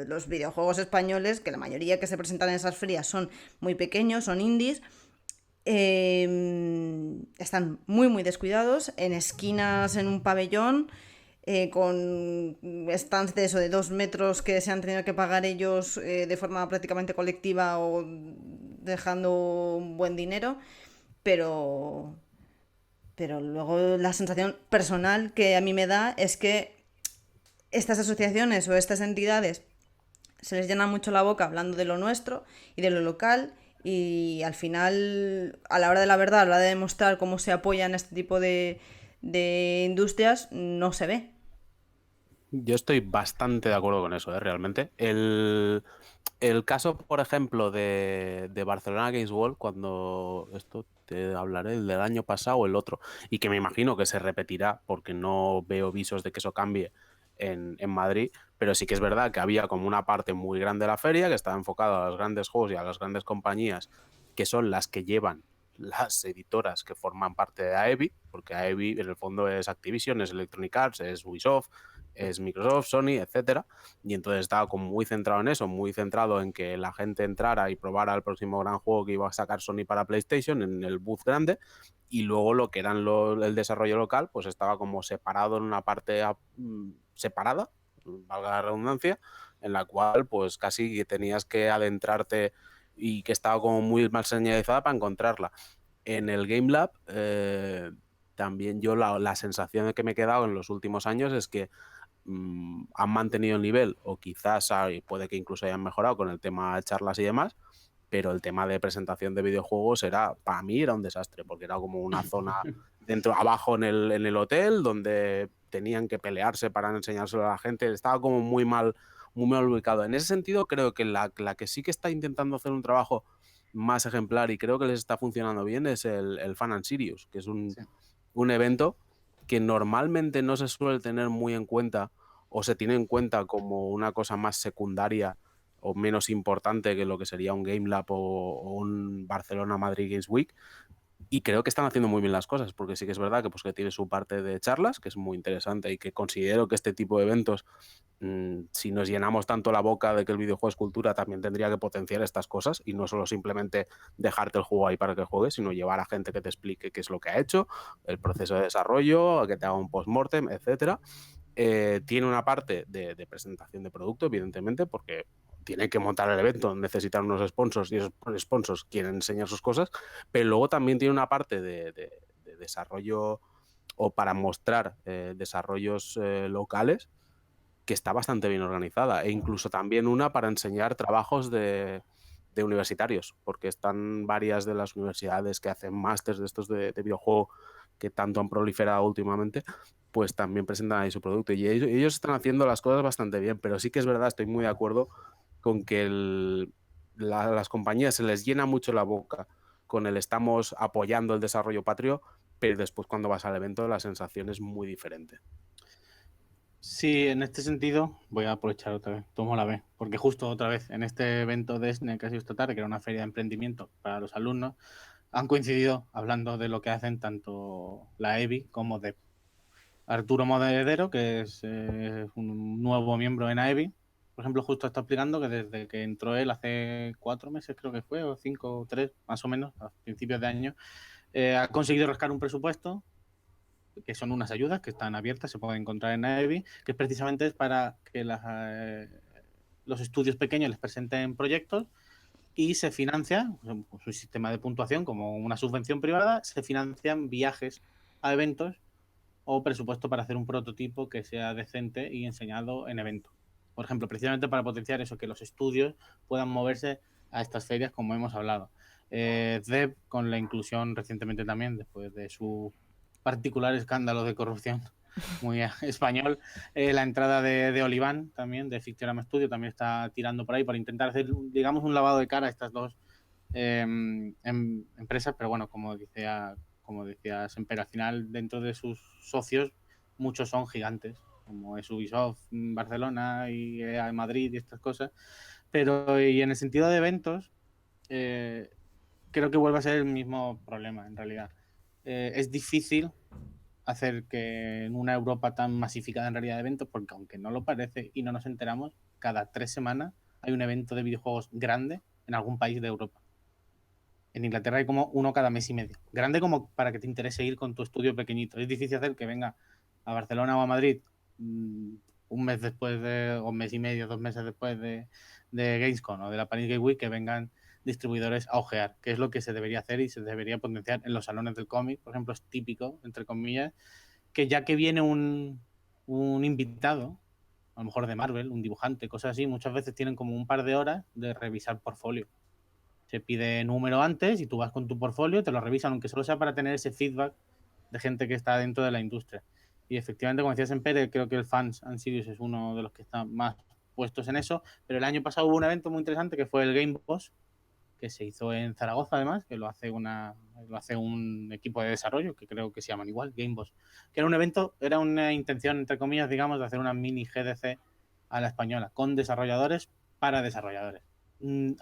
los videojuegos españoles, que la mayoría que se presentan en esas ferias son muy pequeños, son indies, están muy muy descuidados, en esquinas, en un pabellón, con stands de eso de 2 metros que se han tenido que pagar ellos de forma prácticamente colectiva o dejando un buen dinero, pero luego la sensación personal que a mí me da es que estas asociaciones o estas entidades se les llena mucho la boca hablando de lo nuestro y de lo local y al final, a la hora de la verdad, a la hora de demostrar cómo se apoyan este tipo de industrias, no se ve.
Yo estoy bastante de acuerdo con eso, realmente. El caso, por ejemplo, de Barcelona Games World, cuando esto te hablaré el del año pasado o el otro, y que me imagino que se repetirá porque no veo visos de que eso cambie en Madrid, pero sí que es verdad que había como una parte muy grande de la feria que estaba enfocada a los grandes juegos y a las grandes compañías que son las que llevan las editoras que forman parte de AEBI, porque AEBI en el fondo es Activision, es Electronic Arts, es Ubisoft, es Microsoft, Sony, etcétera. Y entonces estaba como muy centrado en eso, muy centrado en que la gente entrara y probara el próximo gran juego que iba a sacar Sony para PlayStation en el booth grande, y luego lo que eran el desarrollo local pues estaba como separado en una parte separada, valga la redundancia, en la cual pues casi tenías que adentrarte y que estaba como muy mal señalizada para encontrarla. En el Game Lab también yo la sensación que me he quedado en los últimos años es que han mantenido el nivel o quizás puede que incluso hayan mejorado con el tema de charlas y demás, pero el tema de presentación de videojuegos para mí era un desastre, porque era como una zona dentro, abajo en el hotel, donde tenían que pelearse para enseñárselo a la gente, estaba como muy mal ubicado. En ese sentido, creo que la que sí que está intentando hacer un trabajo más ejemplar y creo que les está funcionando bien es el Fan and Serious, que es un evento que normalmente no se suele tener muy en cuenta o se tiene en cuenta como una cosa más secundaria o menos importante que lo que sería un Game Lab o un Barcelona Madrid Games Week, y creo que están haciendo muy bien las cosas, porque sí que es verdad que, pues, que tiene su parte de charlas, que es muy interesante, y que considero que este tipo de eventos, si nos llenamos tanto la boca de que el videojuego es cultura, también tendría que potenciar estas cosas y no solo simplemente dejarte el juego ahí para que juegues, sino llevar a gente que te explique qué es lo que ha hecho, el proceso de desarrollo, que te haga un post-mortem, etcétera. Tiene una parte de presentación de producto, evidentemente, porque tiene que montar el evento, necesitan unos sponsors y esos sponsors quieren enseñar sus cosas, pero luego también tiene una parte de desarrollo o para mostrar desarrollos locales que está bastante bien organizada, e incluso también una para enseñar trabajos de universitarios, porque están varias de las universidades que hacen másters de estos de videojuego que tanto han proliferado últimamente, pues también presentan ahí su producto, y ellos están haciendo las cosas bastante bien, pero sí que es verdad, estoy muy de acuerdo con que las compañías se les llena mucho la boca con el estamos apoyando el desarrollo patrio, pero después cuando vas al evento la sensación es muy diferente.
Sí, en este sentido voy a aprovechar otra vez, tomo la B, porque justo otra vez en este evento de SNE que ha sido esta tarde, que era una feria de emprendimiento para los alumnos, han coincidido hablando de lo que hacen tanto la EBI como DEP. Arturo Monedero, que es un nuevo miembro en AEBI, por ejemplo, justo está explicando que desde que entró él hace 4 meses, creo que fue, o 5 o 3, más o menos, a principios de año, ha conseguido rascar un presupuesto que son unas ayudas que están abiertas, se pueden encontrar en AEBI, que precisamente es para que los estudios pequeños les presenten proyectos y se financia, un sistema de puntuación como una subvención privada, se financian viajes a eventos o presupuesto para hacer un prototipo que sea decente y enseñado en evento. Por ejemplo, precisamente para potenciar eso, que los estudios puedan moverse a estas ferias como hemos hablado. DEP, con la inclusión recientemente también, después de su particular escándalo de corrupción muy español, la entrada de Oliván también, de Fictionam Studio, también está tirando por ahí para intentar hacer, digamos, un lavado de cara a estas dos empresas, pero bueno, como decía Semper, al final dentro de sus socios muchos son gigantes, como es Ubisoft Barcelona y EA Madrid y estas cosas, pero y en el sentido de eventos creo que vuelve a ser el mismo problema en realidad. Es difícil hacer que en una Europa tan masificada en realidad de eventos, porque aunque no lo parece y no nos enteramos, cada 3 semanas hay un evento de videojuegos grande en algún país de Europa. En Inglaterra hay como uno cada mes y medio. Grande como para que te interese ir con tu estudio pequeñito. Es difícil hacer que venga a Barcelona o a Madrid un mes después o un mes y medio, 2 meses después de Gamescom o de la Paris Game Week, que vengan distribuidores a ojear, que es lo que se debería hacer y se debería potenciar en los salones del cómic. Por ejemplo, es típico, entre comillas, que ya que viene un invitado, a lo mejor de Marvel, un dibujante, cosas así, muchas veces tienen como un par de horas de revisar portfolio. Se pide número antes y tú vas con tu portfolio, te lo revisan, aunque solo sea para tener ese feedback de gente que está dentro de la industria. Y efectivamente, como decías en Pérez, creo que el Fans and Serious es uno de los que están más puestos en eso, pero el año pasado hubo un evento muy interesante que fue el Game Boss, que se hizo en Zaragoza además, que lo hace un equipo de desarrollo, que creo que se llaman igual, Game Boss, que era un evento, era una intención, entre comillas, digamos, de hacer una mini GDC a la española, con desarrolladores para desarrolladores.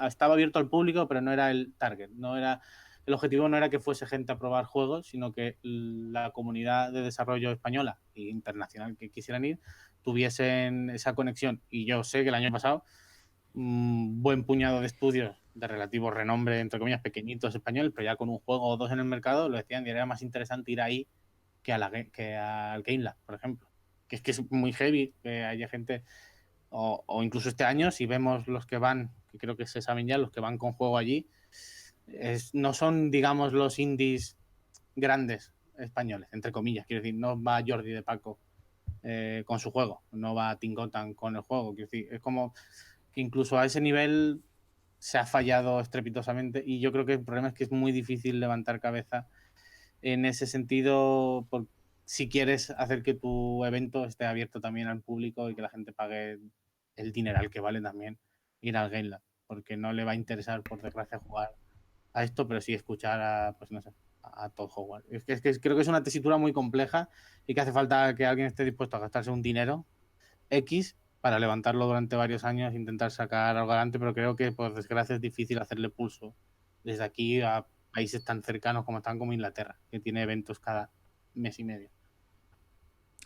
Estaba abierto al público, pero no era el target, el objetivo no era que fuese gente a probar juegos, sino que la comunidad de desarrollo española e internacional que quisieran ir tuviesen esa conexión. Y yo sé que el año pasado un buen puñado de estudios de relativo renombre, entre comillas, pequeñitos españoles, pero ya con un juego o dos en el mercado, lo decían, y era más interesante ir ahí que al Game Lab, por ejemplo. Que es muy heavy que haya gente, o incluso este año, si vemos los que van, que creo que se saben ya, los que van con juego allí, no son, digamos, los indies grandes españoles, entre comillas, quiero decir, no va Jordi de Paco con su juego, no va Tingotan con el juego, quiero decir, es como que incluso a ese nivel se ha fallado estrepitosamente y yo creo que el problema es que es muy difícil levantar cabeza en ese sentido si quieres hacer que tu evento esté abierto también al público y que la gente pague el dineral que vale también ir al Game Lab, porque no le va a interesar, por desgracia, jugar a esto, pero sí escuchar pues no sé, a Todd Howard. Es que creo que es una tesitura muy compleja y que hace falta que alguien esté dispuesto a gastarse un dinero X para levantarlo durante varios años, intentar sacar algo adelante, pero creo que por desgracia es difícil hacerle pulso desde aquí a países tan cercanos como Inglaterra, que tiene eventos cada mes y medio.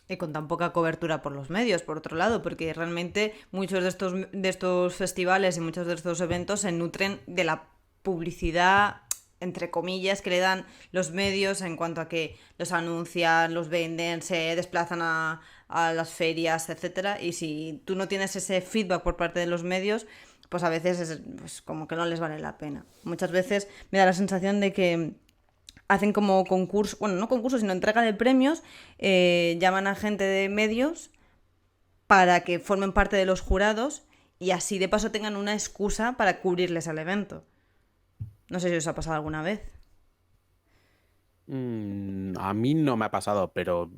Y con tan poca cobertura por los medios, por otro lado, porque realmente muchos de estos festivales y muchos de estos eventos se nutren de la publicidad, entre comillas, que le dan los medios en cuanto a que los anuncian, los venden, se desplazan a las ferias, etcétera. Y si tú no tienes ese feedback por parte de los medios, pues a veces es pues, como que no les vale la pena. Muchas veces me da la sensación de que hacen como concurso, bueno, no concurso, sino entrega de premios, llaman a gente de medios para que formen parte de los jurados y así de paso tengan una excusa para cubrirles al evento. No sé si os ha pasado alguna vez.
A mí no me ha pasado, pero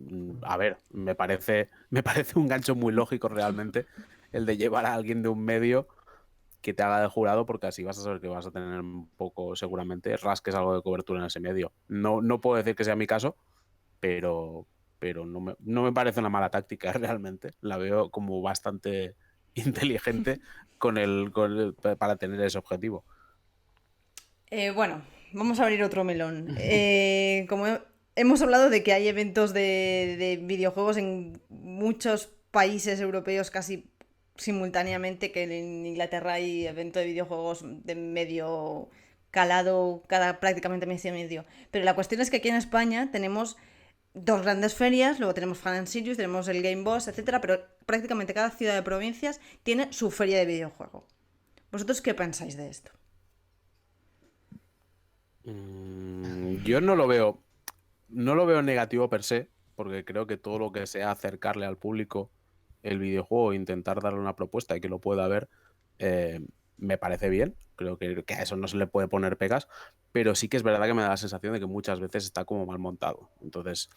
a ver, me parece un gancho muy lógico realmente el de llevar a alguien de un medio que te haga de jurado, porque así vas a saber que vas a tener un poco, seguramente, rasques algo de cobertura en ese medio. No puedo decir que sea mi caso, pero no me parece una mala táctica realmente. La veo como bastante inteligente para tener ese objetivo.
Bueno, vamos a abrir otro melón. Como hemos hablado de que hay eventos de videojuegos en muchos países europeos casi simultáneamente, que en Inglaterra hay evento de videojuegos de medio calado cada prácticamente mes y medio. Pero la cuestión es que aquí en España tenemos dos grandes ferias, luego tenemos Fan and Serious, tenemos el Game Boss, etcétera, pero prácticamente cada ciudad de provincias tiene su feria de videojuego. ¿Vosotros qué pensáis de esto?
Yo no lo veo negativo per se, porque creo que todo lo que sea acercarle al público el videojuego e intentar darle una propuesta y que lo pueda ver, me parece bien. Creo que a eso no se le puede poner pegas, pero sí que es verdad que me da la sensación de que muchas veces está como mal montado. Entonces,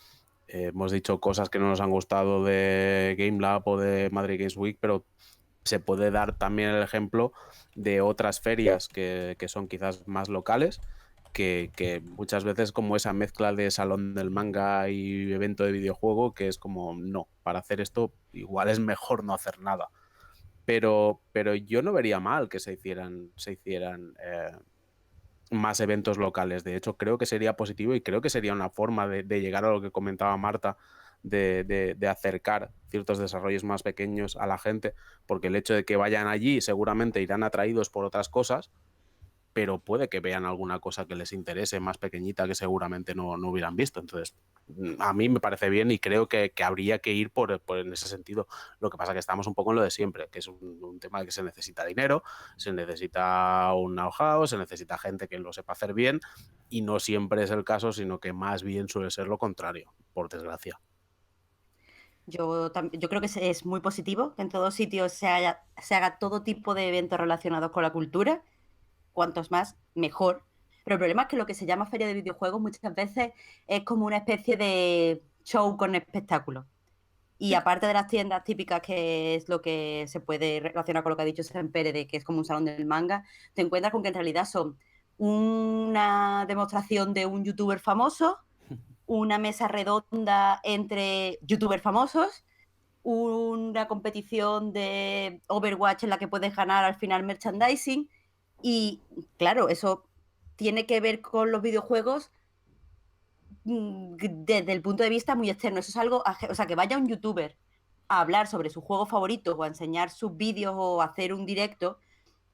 hemos dicho cosas que no nos han gustado de Game Lab o de Madrid Games Week, pero se puede dar también el ejemplo de otras ferias que son quizás más locales, que muchas veces como esa mezcla de salón del manga y evento de videojuego, que es como, no, para hacer esto igual es mejor no hacer nada. Pero yo no vería mal que se hicieran más eventos locales. De hecho, creo que sería positivo y creo que sería una forma de llegar a lo que comentaba Marta, de acercar ciertos desarrollos más pequeños a la gente, porque el hecho de que vayan allí seguramente irán atraídos por otras cosas, pero puede que vean alguna cosa que les interese más pequeñita que seguramente no hubieran visto. Entonces, a mí me parece bien y creo que habría que ir por en ese sentido. Lo que pasa es que estamos un poco en lo de siempre, que es un tema que se necesita dinero, se necesita un know-how, se necesita gente que lo sepa hacer bien, y no siempre es el caso, sino que más bien suele ser lo contrario, por desgracia.
Yo creo que es muy positivo que en todos sitios se haga todo tipo de eventos relacionados con la cultura. Cuantos más, mejor. Pero el problema es que lo que se llama feria de videojuegos muchas veces es como una especie de show con espectáculo. Y
Sí.
aparte de las tiendas típicas, que es lo que se puede relacionar con lo que ha dicho Sempere, de que es como un salón del manga, te encuentras con que en realidad son una demostración de un youtuber famoso, una mesa redonda entre youtubers famosos, una competición de Overwatch en la que puedes ganar al final merchandising. Y claro, eso tiene que ver con los videojuegos desde el punto de vista muy externo. Eso es algo, o sea, que vaya un youtuber a hablar sobre su juego favorito o a enseñar sus vídeos o a hacer un directo,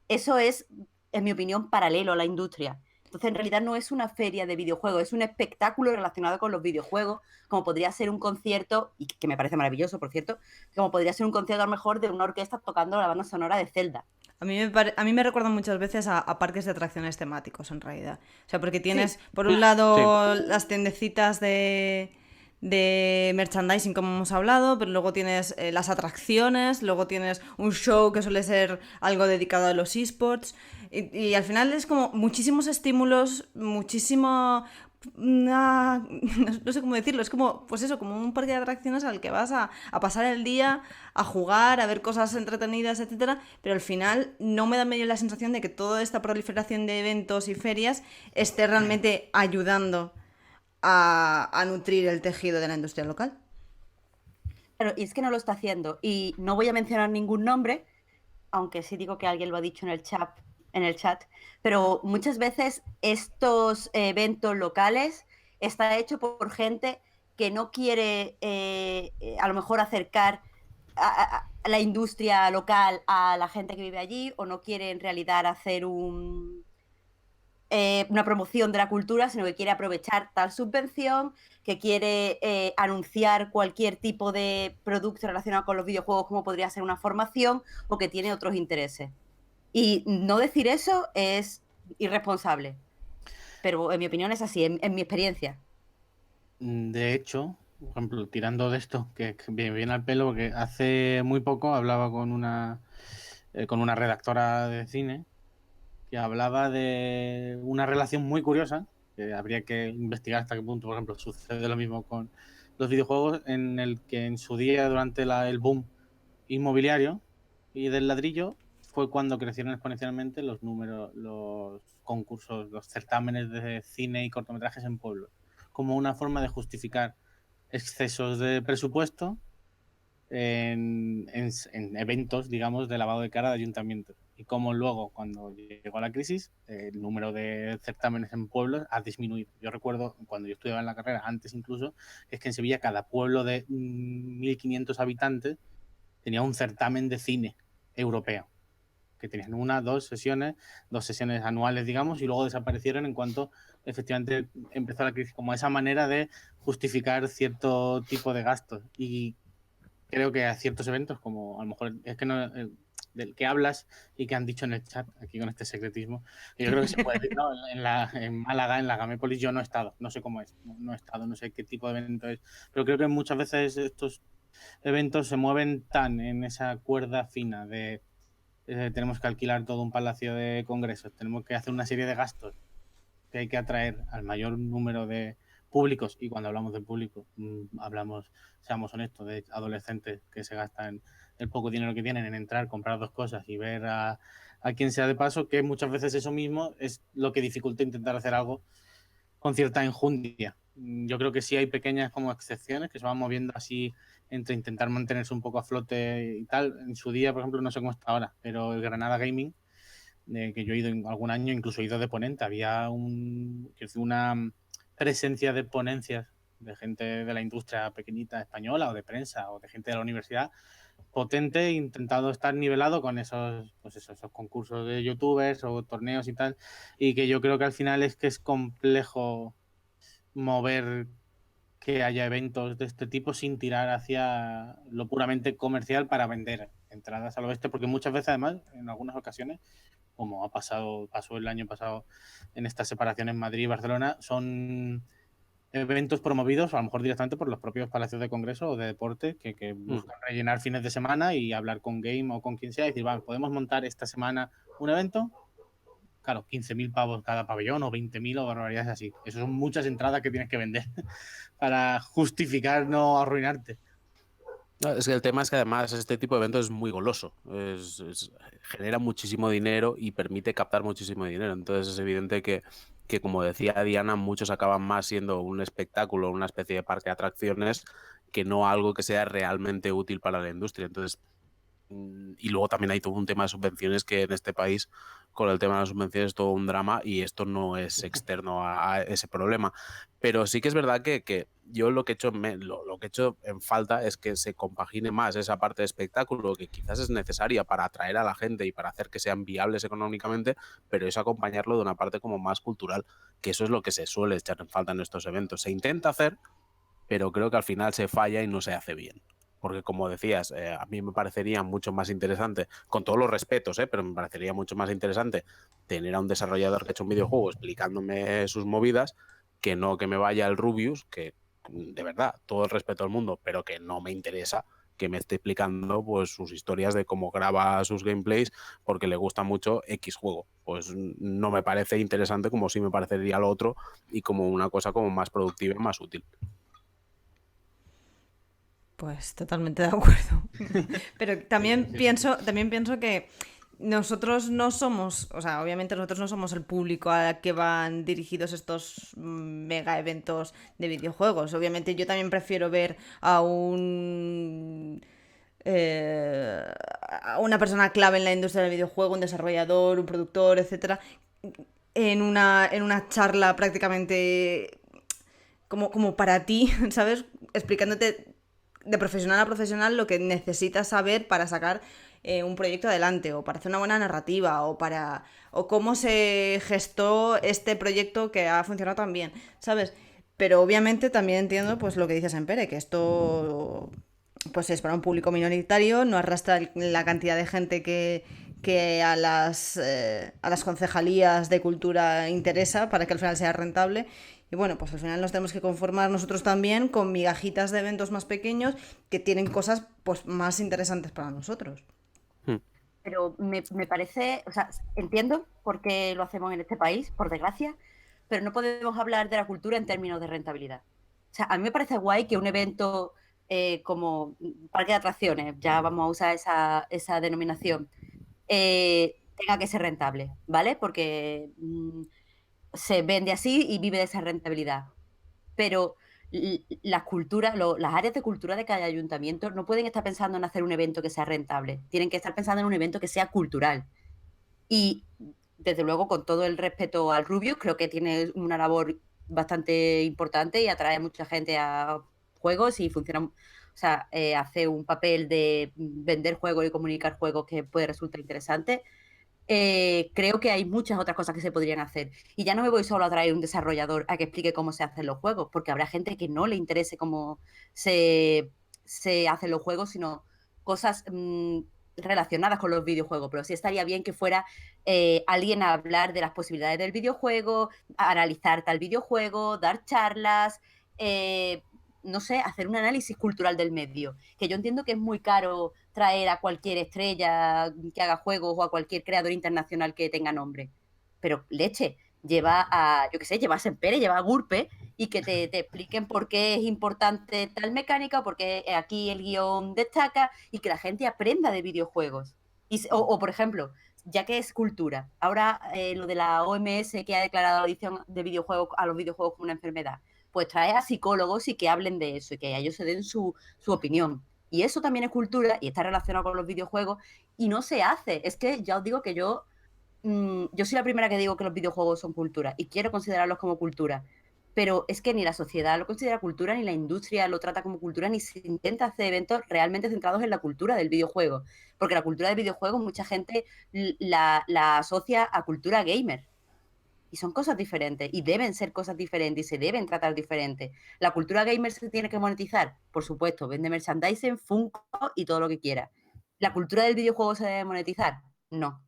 eso es, en mi opinión, paralelo a la industria. Entonces, en realidad no es una feria de videojuegos, es un espectáculo relacionado con los videojuegos, como podría ser un concierto, y que me parece maravilloso, por cierto, como podría ser un concierto a lo mejor de una orquesta tocando la banda sonora de Zelda.
A mí me recuerda muchas veces a parques de atracciones temáticos, en realidad. O sea, porque
Sí,
tienes, por un
Sí,
lado, las tiendecitas de merchandising, como hemos hablado, pero luego tienes las atracciones, luego tienes un show que suele ser algo dedicado a los esports. Y al final es como muchísimos estímulos, muchísimo... no sé cómo decirlo, es como, pues eso, como un parque de atracciones al que vas a pasar el día, a jugar, a ver cosas entretenidas, etcétera, pero al final no me da medio la sensación de que toda esta proliferación de eventos y ferias esté realmente ayudando a nutrir el tejido de la industria local.
claro, y es que no lo está haciendo. Y no voy a mencionar ningún nombre, aunque sí digo que alguien lo ha dicho en el chat, pero muchas veces estos eventos locales está hecho por gente que no quiere a lo mejor acercar a la industria local a la gente que vive allí o no quiere en realidad hacer una promoción de la cultura, sino que quiere aprovechar tal subvención, que quiere anunciar cualquier tipo de producto relacionado con los videojuegos, como podría ser una formación, o que tiene otros intereses. Y no decir eso es irresponsable, pero en mi opinión es así, en mi experiencia.
de hecho, por ejemplo, tirando de esto, que me viene al pelo, porque hace muy poco hablaba con una redactora de cine que hablaba de una relación muy curiosa, que habría que investigar hasta qué punto, por ejemplo, sucede lo mismo con los videojuegos, en el que en su día, durante el boom inmobiliario y del ladrillo, fue cuando crecieron exponencialmente los números, los concursos, los certámenes de cine y cortometrajes en pueblos, como una forma de justificar excesos de presupuesto en eventos, digamos, de lavado de cara de ayuntamientos. Y como luego, cuando llegó la crisis, el número de certámenes en pueblos ha disminuido. Yo recuerdo, cuando yo estudiaba en la carrera, antes incluso, es que en Sevilla cada pueblo de 1.500 habitantes tenía un certamen de cine europeo, que tenían dos sesiones anuales, digamos, y luego desaparecieron en cuanto efectivamente empezó la crisis, como esa manera de justificar cierto tipo de gastos. Y creo que a ciertos eventos, como a lo mejor es que no, del que hablas y que han dicho en el chat, aquí con este secretismo, que yo creo que se puede decir, ¿no? En Málaga, en la Gamépolis, yo no he estado, no sé cómo es, no he estado, no sé qué tipo de evento es, pero creo que muchas veces estos eventos se mueven tan en esa cuerda fina de tenemos que alquilar todo un palacio de congresos, tenemos que hacer una serie de gastos que hay que atraer al mayor número de públicos, y cuando hablamos de público, hablamos, seamos honestos, de adolescentes que se gastan el poco dinero que tienen en entrar, comprar dos cosas y ver a quien sea de paso, que muchas veces eso mismo es lo que dificulta intentar hacer algo con cierta enjundia. Yo creo que sí hay pequeñas como excepciones que se van moviendo así entre intentar mantenerse un poco a flote y tal. En su día, por ejemplo, no sé cómo está ahora, pero el Granada Gaming, que yo he ido en algún año, incluso he ido de ponente, había una presencia de ponencias de gente de la industria pequeñita española o de prensa o de gente de la universidad potente, intentado estar nivelado con esos concursos de youtubers o torneos y tal, y que yo creo que al final es que es complejo mover que haya eventos de este tipo sin tirar hacia lo puramente comercial para vender entradas al oeste, porque muchas veces además, en algunas ocasiones, como pasó el año pasado en esta separación en Madrid y Barcelona, son eventos promovidos a lo mejor directamente por los propios palacios de congreso o de deporte que
Mm.
buscan rellenar fines de semana y hablar con Game o con quien sea y decir, vamos, podemos montar esta semana un evento. Claro, 15.000 pavos cada pabellón o 20.000 o barbaridades así. Eso son muchas entradas que tienes que vender para justificar no arruinarte.
No, es que el tema es que además este tipo de eventos es muy goloso, genera muchísimo dinero y permite captar muchísimo dinero. Entonces es evidente que, como decía Diana, muchos acaban más siendo un espectáculo, una especie de parque de atracciones, que no algo que sea realmente útil para la industria. Entonces, y luego también hay todo un tema de subvenciones que en este país, con el tema de las subvenciones, es todo un drama y esto no es externo a ese problema. Pero sí que es verdad que yo lo que he hecho, lo que he hecho en falta es que se compagine más esa parte de espectáculo que quizás es necesaria para atraer a la gente y para hacer que sean viables económicamente, pero es acompañarlo de una parte como más cultural, que eso es lo que se suele echar en falta en estos eventos. Se intenta hacer, pero creo que al final se falla y no se hace bien. Porque como decías, a mí me parecería mucho más interesante, con todos los respetos, pero me parecería mucho más interesante tener a un desarrollador que ha hecho un videojuego explicándome sus movidas, que no que me vaya el Rubius, que de verdad, todo el respeto al mundo, pero que no me interesa que me esté explicando pues sus historias de cómo graba sus gameplays porque le gusta mucho X juego. Pues no me parece interesante como sí me parecería lo otro y como una cosa como más productiva y más útil.
Pues totalmente de acuerdo. Pero también
Sí.
pienso que nosotros no somos, o sea, obviamente nosotros no somos el público al que van dirigidos estos mega eventos de videojuegos. Obviamente yo también prefiero ver a a una persona clave en la industria del videojuego, un desarrollador, un productor, etcétera, en una charla prácticamente como para ti, ¿sabes? Explicándote de profesional a profesional lo que necesitas saber para sacar un proyecto adelante, o para hacer una buena narrativa, o cómo se gestó este proyecto que ha funcionado tan bien, ¿sabes? Pero obviamente también entiendo pues lo que dices en Pere, que esto pues es para un público minoritario, no arrastra la cantidad de gente que a las concejalías de cultura interesa para que al final sea rentable. Y bueno, pues al final nos tenemos que conformar nosotros también con migajitas de eventos más pequeños que tienen cosas pues más interesantes para nosotros.
Pero me parece, o sea, entiendo por qué lo hacemos en este país, por desgracia, pero no podemos hablar de la cultura en términos de rentabilidad. O sea, a mí me parece guay que un evento como parque de atracciones, ya vamos a usar esa denominación, tenga que ser rentable, ¿vale? Porque se vende así y vive de esa rentabilidad. Pero las culturas, las áreas de cultura de cada ayuntamiento no pueden estar pensando en hacer un evento que sea rentable, tienen que estar pensando en un evento que sea cultural. Y desde luego, con todo el respeto al Rubius, creo que tiene una labor bastante importante y atrae a mucha gente a juegos y funciona, o sea, hace un papel de vender juegos y comunicar juegos que puede resultar interesante. Creo que hay muchas otras cosas que se podrían hacer. Y ya no me voy solo a traer un desarrollador a que explique cómo se hacen los juegos, porque habrá gente que no le interese cómo se hacen los juegos, sino cosas relacionadas con los videojuegos. Pero sí estaría bien que fuera alguien a hablar de las posibilidades del videojuego, a analizar tal videojuego, dar charlas, no sé, hacer un análisis cultural del medio. Que yo entiendo que es muy caro traer a cualquier estrella que haga juegos o a cualquier creador internacional que tenga nombre. Pero leche, lleva a, yo qué sé, lleva a Sempere, lleva a Gurpe y que te expliquen por qué es importante tal mecánica, por qué aquí el guión destaca y que la gente aprenda de videojuegos. O por ejemplo, ya que es cultura, ahora lo de la OMS que ha declarado la adicción de videojuegos a los videojuegos como una enfermedad, pues trae a psicólogos y que hablen de eso y que ellos se den su opinión. Y eso también es cultura y está relacionado con los videojuegos y no se hace. Es que ya os digo que yo soy la primera que digo que los videojuegos son cultura y quiero considerarlos como cultura. Pero es que ni la sociedad lo considera cultura, ni la industria lo trata como cultura, ni se intenta hacer eventos realmente centrados en la cultura del videojuego. Porque la cultura del videojuego mucha gente la asocia a cultura gamer. Y son cosas diferentes, y deben ser cosas diferentes, y se deben tratar diferentes. ¿La cultura gamer se tiene que monetizar? Por supuesto, vende merchandising, Funko y todo lo que quiera. ¿La cultura del videojuego se debe monetizar? No,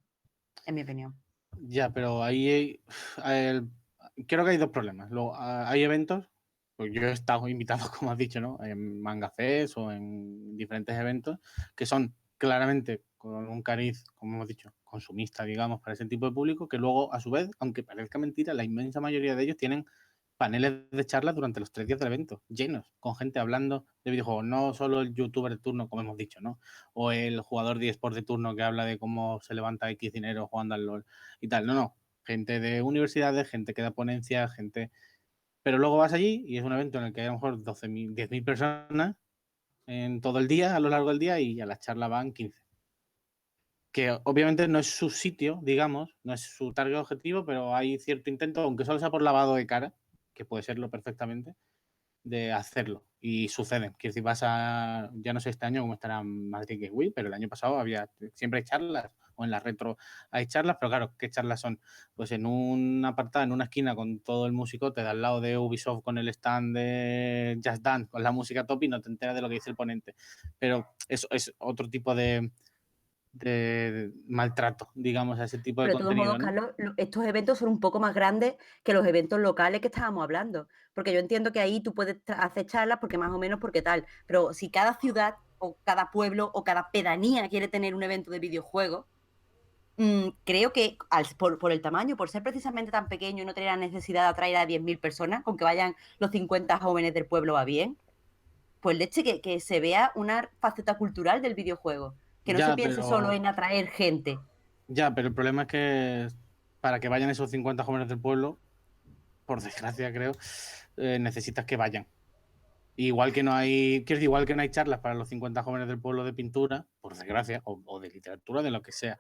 en mi opinión.
Ya, pero ahí creo que hay dos problemas. Hay eventos pues yo he estado invitado, como has dicho, ¿no? En Manga Fest o en diferentes eventos que son claramente con un cariz, como hemos dicho, consumista, digamos, para ese tipo de público, que luego, a su vez, aunque parezca mentira, la inmensa mayoría de ellos tienen paneles de charlas durante los 3 días del evento, llenos, con gente hablando de videojuegos, no solo el youtuber de turno, como hemos dicho, ¿no? O el jugador de eSports de turno que habla de cómo se levanta X dinero jugando al LOL y tal, no. Gente de universidades, gente que da ponencias, gente... Pero luego vas allí y es un evento en el que hay a lo mejor 12.000, 10.000 personas en todo el día, a lo largo del día, y a la charla van 15. Que obviamente no es su sitio, digamos, no es su target objetivo, pero hay cierto intento, aunque solo sea por lavado de cara, que puede serlo perfectamente, de hacerlo. Y suceden. Quiero decir, vas a, ya no sé este año cómo estará Madrid Game Week, pero el año pasado siempre hay charlas, o en la retro hay charlas, pero claro, ¿qué charlas son? Pues en un apartado, en una esquina con todo el musicote, de al lado de Ubisoft con el stand de Just Dance, con la música top y no te enteras de lo que dice el ponente. Pero eso es otro tipo de maltrato, digamos, a ese tipo de
Pero de todos modos,
contenido, ¿no?
Carlos, estos eventos son un poco más grandes que los eventos locales que estábamos hablando. Porque yo entiendo que ahí tú puedes hacer charlas porque más o menos porque tal. Pero si cada ciudad o cada pueblo o cada pedanía quiere tener un evento de videojuegos, creo que por el tamaño, por ser precisamente tan pequeño y no tener la necesidad de atraer a 10.000 personas, con que vayan los 50 jóvenes del pueblo va bien, pues leche que se vea una faceta cultural del videojuego. Que no se
Ya,
piense solo en atraer gente.
pero el problema es que para que vayan esos 50 jóvenes del pueblo, por desgracia creo, necesitas que vayan. Igual que no hay, quiero decir, igual que no hay charlas para los 50 jóvenes del pueblo de pintura, por desgracia, o de literatura, de lo que sea.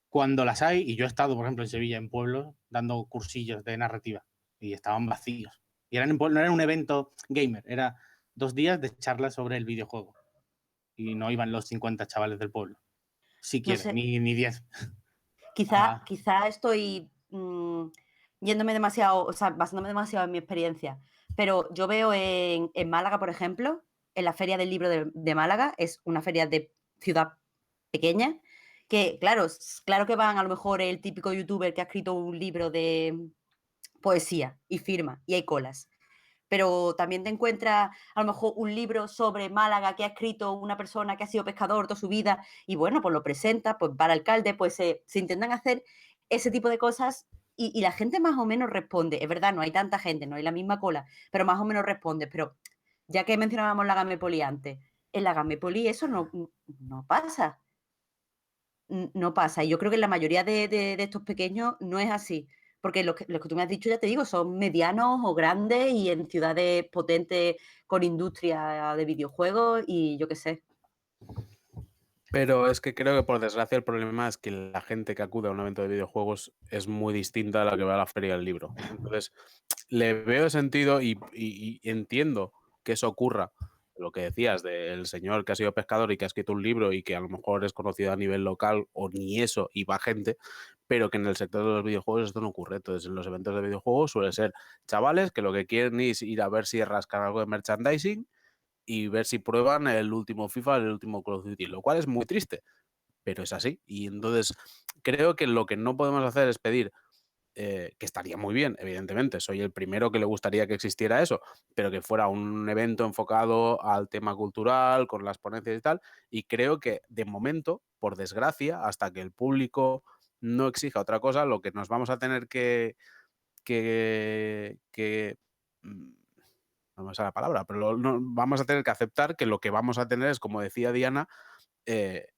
Cuando las hay, y yo he estado, por ejemplo, en Sevilla, en pueblos, dando cursillos de narrativa, y estaban vacíos. Y eran no era un evento gamer, era 2 días de charlas sobre el videojuego. Y no iban los 50 chavales del pueblo,
No
siquiera,
sé,
ni 10.
quizá estoy yéndome demasiado, o sea, basándome demasiado en mi experiencia, pero yo veo en Málaga, por ejemplo, en la Feria del Libro de Málaga, es una feria de ciudad pequeña, que claro, claro que van a lo mejor el típico youtuber que ha escrito un libro de poesía y firma, y hay colas. Pero también te encuentras a lo mejor un libro sobre Málaga que ha escrito una persona que ha sido pescador toda su vida y bueno, pues lo presenta, pues para alcalde, pues se intentan hacer ese tipo de cosas y la gente más o menos responde. Es verdad, no hay tanta gente, no hay la misma cola, pero más o menos responde. Pero ya que mencionábamos la Gamepoli antes, en la Gamepoli eso no pasa. No pasa. Y yo creo que en la mayoría de estos pequeños no es así. Porque los que tú me has dicho, ya te digo, son medianos o grandes y en ciudades potentes con industria de videojuegos y yo qué sé.
Pero es que creo que por desgracia el problema es que la gente que acude a un evento de videojuegos es muy distinta a la que va a la feria del libro. Entonces, le veo sentido y entiendo que eso ocurra. Lo que decías del señor que ha sido pescador y que ha escrito un libro y que a lo mejor es conocido a nivel local o ni eso y va gente, pero que en el sector de los videojuegos esto no ocurre. Entonces, en los eventos de videojuegos suele ser chavales que lo que quieren es ir a ver si rascan algo de merchandising y ver si prueban el último FIFA, el último Call of Duty, lo cual es muy triste, pero es así. Y entonces creo que lo que no podemos hacer es pedir, que estaría muy bien, evidentemente, soy el primero que le gustaría que existiera eso, pero que fuera un evento enfocado al tema cultural, con las ponencias y tal, y creo que de momento, por desgracia, hasta que el público no exija otra cosa, lo que nos vamos a tener que no me sale la palabra, pero vamos a tener que aceptar que lo que vamos a tener es, como decía Diana, eh,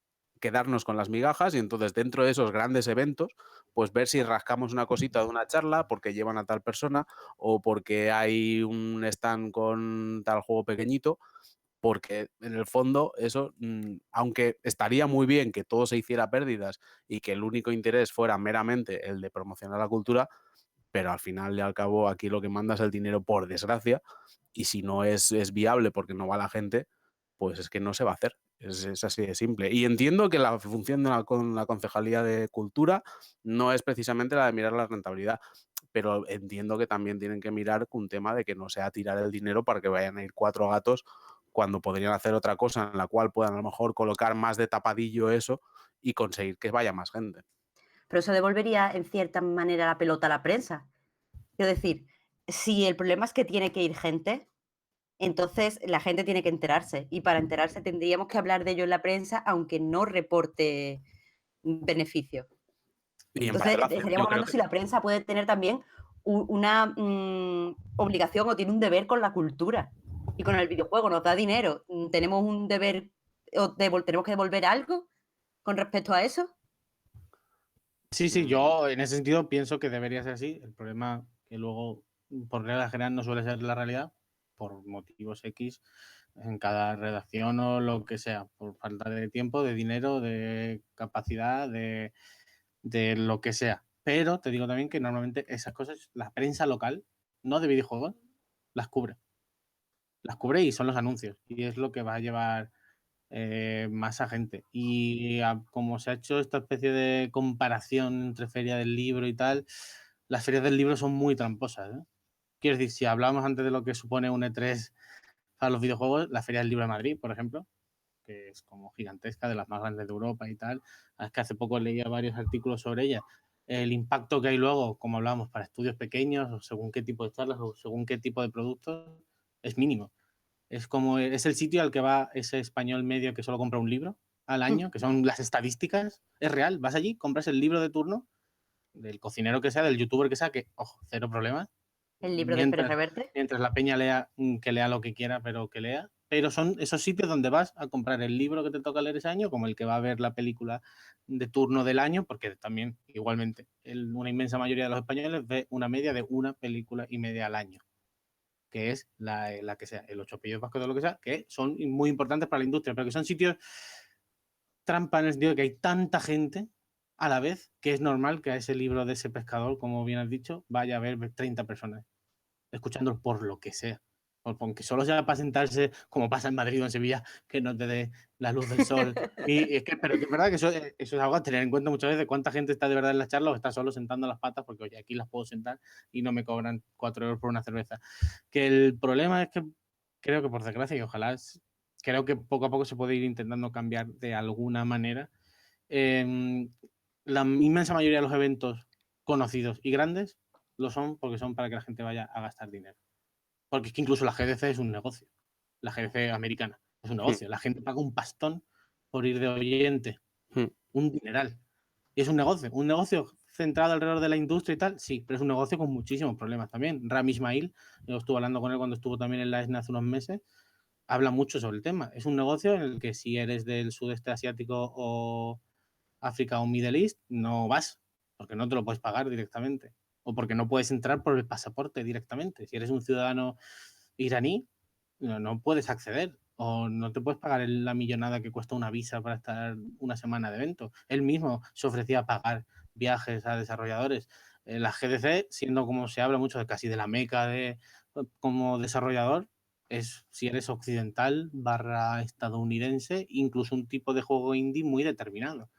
quedarnos con las migajas y entonces dentro de esos grandes eventos, pues ver si rascamos una cosita de una charla porque llevan a tal persona o porque hay un stand con tal juego pequeñito, porque en el fondo eso, aunque estaría muy bien que todo se hiciera a pérdidas y que el único interés fuera meramente el de promocionar la cultura, pero al final y al cabo aquí lo que manda es el dinero, por desgracia, y si no es viable porque no va la gente, pues es que no se va a hacer. Es así de simple. Y entiendo que la función de con la Concejalía de Cultura no es precisamente la de mirar la rentabilidad, pero entiendo que también tienen que mirar un tema de que no sea tirar el dinero para que vayan a ir 4 gatos cuando podrían hacer otra cosa en la cual puedan a lo mejor colocar más de tapadillo eso y conseguir que vaya más gente.
Pero eso devolvería en cierta manera la pelota a la prensa. Es decir, si el problema es que tiene que ir gente, entonces la gente tiene que enterarse. Y para enterarse tendríamos que hablar de ello en la prensa, aunque no reporte beneficio.
Y en
Entonces
parte lo hace.
estaríamos
Yo creo
hablando
que
si la prensa puede tener también una obligación o tiene un deber con la cultura y con el videojuego. Nos da dinero. ¿Tenemos un deber o tenemos que devolver algo con respecto a eso?
Sí, yo en ese sentido pienso que debería ser así. El problema que luego, por regla general, no suele ser la realidad, por motivos X, en cada redacción o lo que sea, por falta de tiempo, de dinero, de capacidad, de lo que sea. Pero te digo también que normalmente esas cosas, la prensa local, no de videojuegos, las cubre. Las cubre y son los anuncios. Y es lo que va a llevar más a gente. Y como se ha hecho esta especie de comparación entre Feria del Libro y tal, las ferias del libro son muy tramposas, ¿eh? Quiero decir, si hablábamos antes de lo que supone un E3 para los videojuegos, la Feria del Libro de Madrid, por ejemplo, que es como gigantesca, de las más grandes de Europa y tal, es que hace poco leía varios artículos sobre ella. El impacto que hay luego, como hablábamos, para estudios pequeños, o según qué tipo de charlas, o según qué tipo de productos, es mínimo. Es el sitio al que va ese español medio que solo compra un libro al año, que son las estadísticas. Es real, vas allí, compras el libro de turno del cocinero que sea, del youtuber que sea, que, ojo, cero problema.
El libro de Pérez Reverte.
Mientras la peña lea, que lea lo que quiera, pero que lea. Pero son esos sitios donde vas a comprar el libro que te toca leer ese año, como el que va a ver la película de turno del año, porque también, igualmente, una inmensa mayoría de los españoles ve una media de una película y media al año, que es la que sea, el Ocho Apellidos Vascos o lo que sea, que son muy importantes para la industria, pero que son sitios trampa en el sentido de que hay tanta gente a la vez que es normal que a ese libro de ese pescador, como bien has dicho, vaya a haber 30 personas escuchándolo por lo que sea. Aunque solo sea para sentarse, como pasa en Madrid o en Sevilla, que no te dé la luz del sol. Pero que es verdad que eso es algo a tener en cuenta muchas veces, cuánta gente está de verdad en las charlas o está solo sentando las patas, porque oye, aquí las puedo sentar y no me cobran 4 euros por una cerveza. Que el problema es que creo que por desgracia, y ojalá, creo que poco a poco se puede ir intentando cambiar de alguna manera. La inmensa mayoría de los eventos conocidos y grandes lo son porque son para que la gente vaya a gastar dinero. Porque es que incluso la GDC es un negocio. La GDC americana es un negocio. La gente paga un pastón por ir de oyente. Un dineral. Y es un negocio centrado alrededor de la industria y tal, sí, pero es un negocio con muchísimos problemas también. Rami Ismail, yo estuve hablando con él cuando estuvo también en la ESNE hace unos meses, habla mucho sobre el tema. Es un negocio en el que si eres del sudeste asiático o África o Middle East, no vas, porque no te lo puedes pagar directamente. O porque no puedes entrar por el pasaporte directamente. Si eres un ciudadano iraní, no puedes acceder. O no te puedes pagar la millonada que cuesta una visa para estar una semana de evento. Él mismo se ofrecía a pagar viajes a desarrolladores. La GDC, siendo como se habla mucho de casi de la meca como desarrollador, es si eres occidental / estadounidense, incluso un tipo de juego indie muy determinado.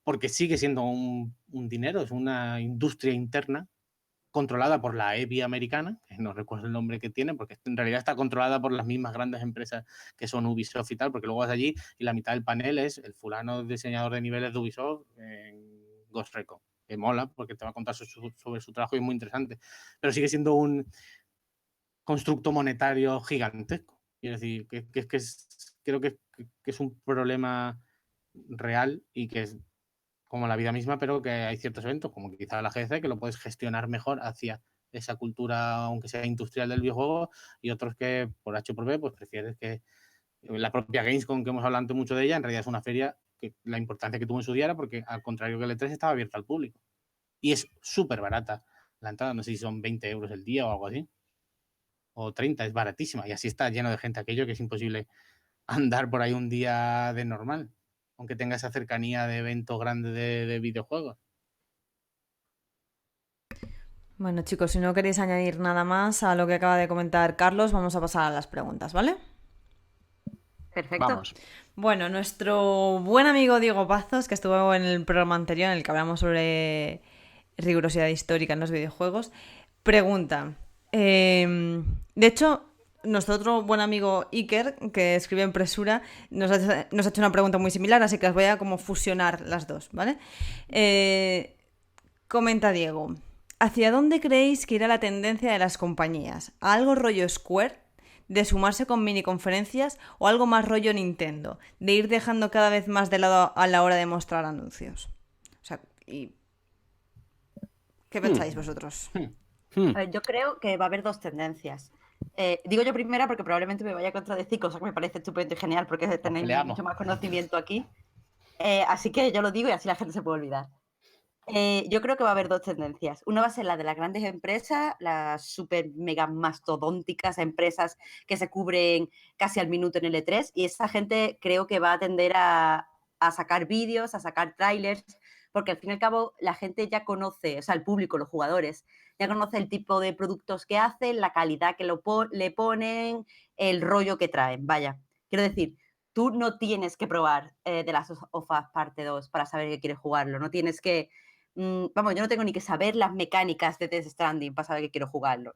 Porque sigue siendo un dinero, es una industria interna controlada por la EBI americana, que no recuerdo el nombre que tiene, porque en realidad está controlada por las mismas grandes empresas que son Ubisoft y tal, porque luego vas allí y la mitad del panel es el fulano diseñador de niveles de Ubisoft en Ghost Recon, que mola porque te va a contar sobre su trabajo y es muy interesante, pero sigue siendo un constructo monetario gigantesco. Quiero decir, creo que es un problema real y que es como la vida misma, pero que hay ciertos eventos, como quizá la GDC, que lo puedes gestionar mejor hacia esa cultura, aunque sea industrial del videojuego, y otros que por H o por B, pues prefieres que la propia Gamescom, que hemos hablado antes mucho de ella, en realidad es una feria que la importancia que tuvo en su día era porque, al contrario que el E3, estaba abierta al público. Y es súper barata la entrada, no sé si son 20 euros el día o algo así, o 30, es baratísima, y así está lleno de gente aquello que es imposible andar por ahí un día de normal, aunque tenga esa cercanía de evento grande de videojuegos.
Bueno, chicos, si no queréis añadir nada más a lo que acaba de comentar Carlos, vamos a pasar a las preguntas, ¿vale?
Perfecto.
Vamos.
Bueno, nuestro buen amigo Diego Pazos, que estuvo en el programa anterior en el que hablamos sobre rigurosidad histórica en los videojuegos, pregunta. De hecho, nuestro otro buen amigo Iker, que escribe en Presura, nos ha hecho una pregunta muy similar, así que os voy a como fusionar las dos, ¿vale? Comenta Diego. ¿Hacia dónde creéis que irá la tendencia de las compañías? ¿A algo rollo Square, de sumarse con mini conferencias, o algo más rollo Nintendo, de ir dejando cada vez más de lado a la hora de mostrar anuncios? O sea, ¿qué pensáis vosotros?
A ver, yo creo que va a haber dos tendencias. Digo yo primera porque probablemente me vaya a contradecir, cosa que me parece estupendo y genial porque tenéis
peleamos.
mucho más conocimiento aquí. Así que yo lo digo y así la gente se puede olvidar. Yo creo que va a haber dos tendencias. Una va a ser la de las grandes empresas, las super mega mastodónticas empresas que se cubren casi al minuto en el E3, y esa gente creo que va a tender a sacar vídeos, a sacar trailers, porque al fin y al cabo la gente ya conoce, o sea, el público, los jugadores, ya conoce el tipo de productos que hacen, la calidad que le ponen, el rollo que traen. Vaya, quiero decir, tú no tienes que probar The Last of Us Parte 2 para saber que quieres jugarlo, no tienes que vamos, yo no tengo ni que saber las mecánicas de Death Stranding para saber que quiero jugarlo.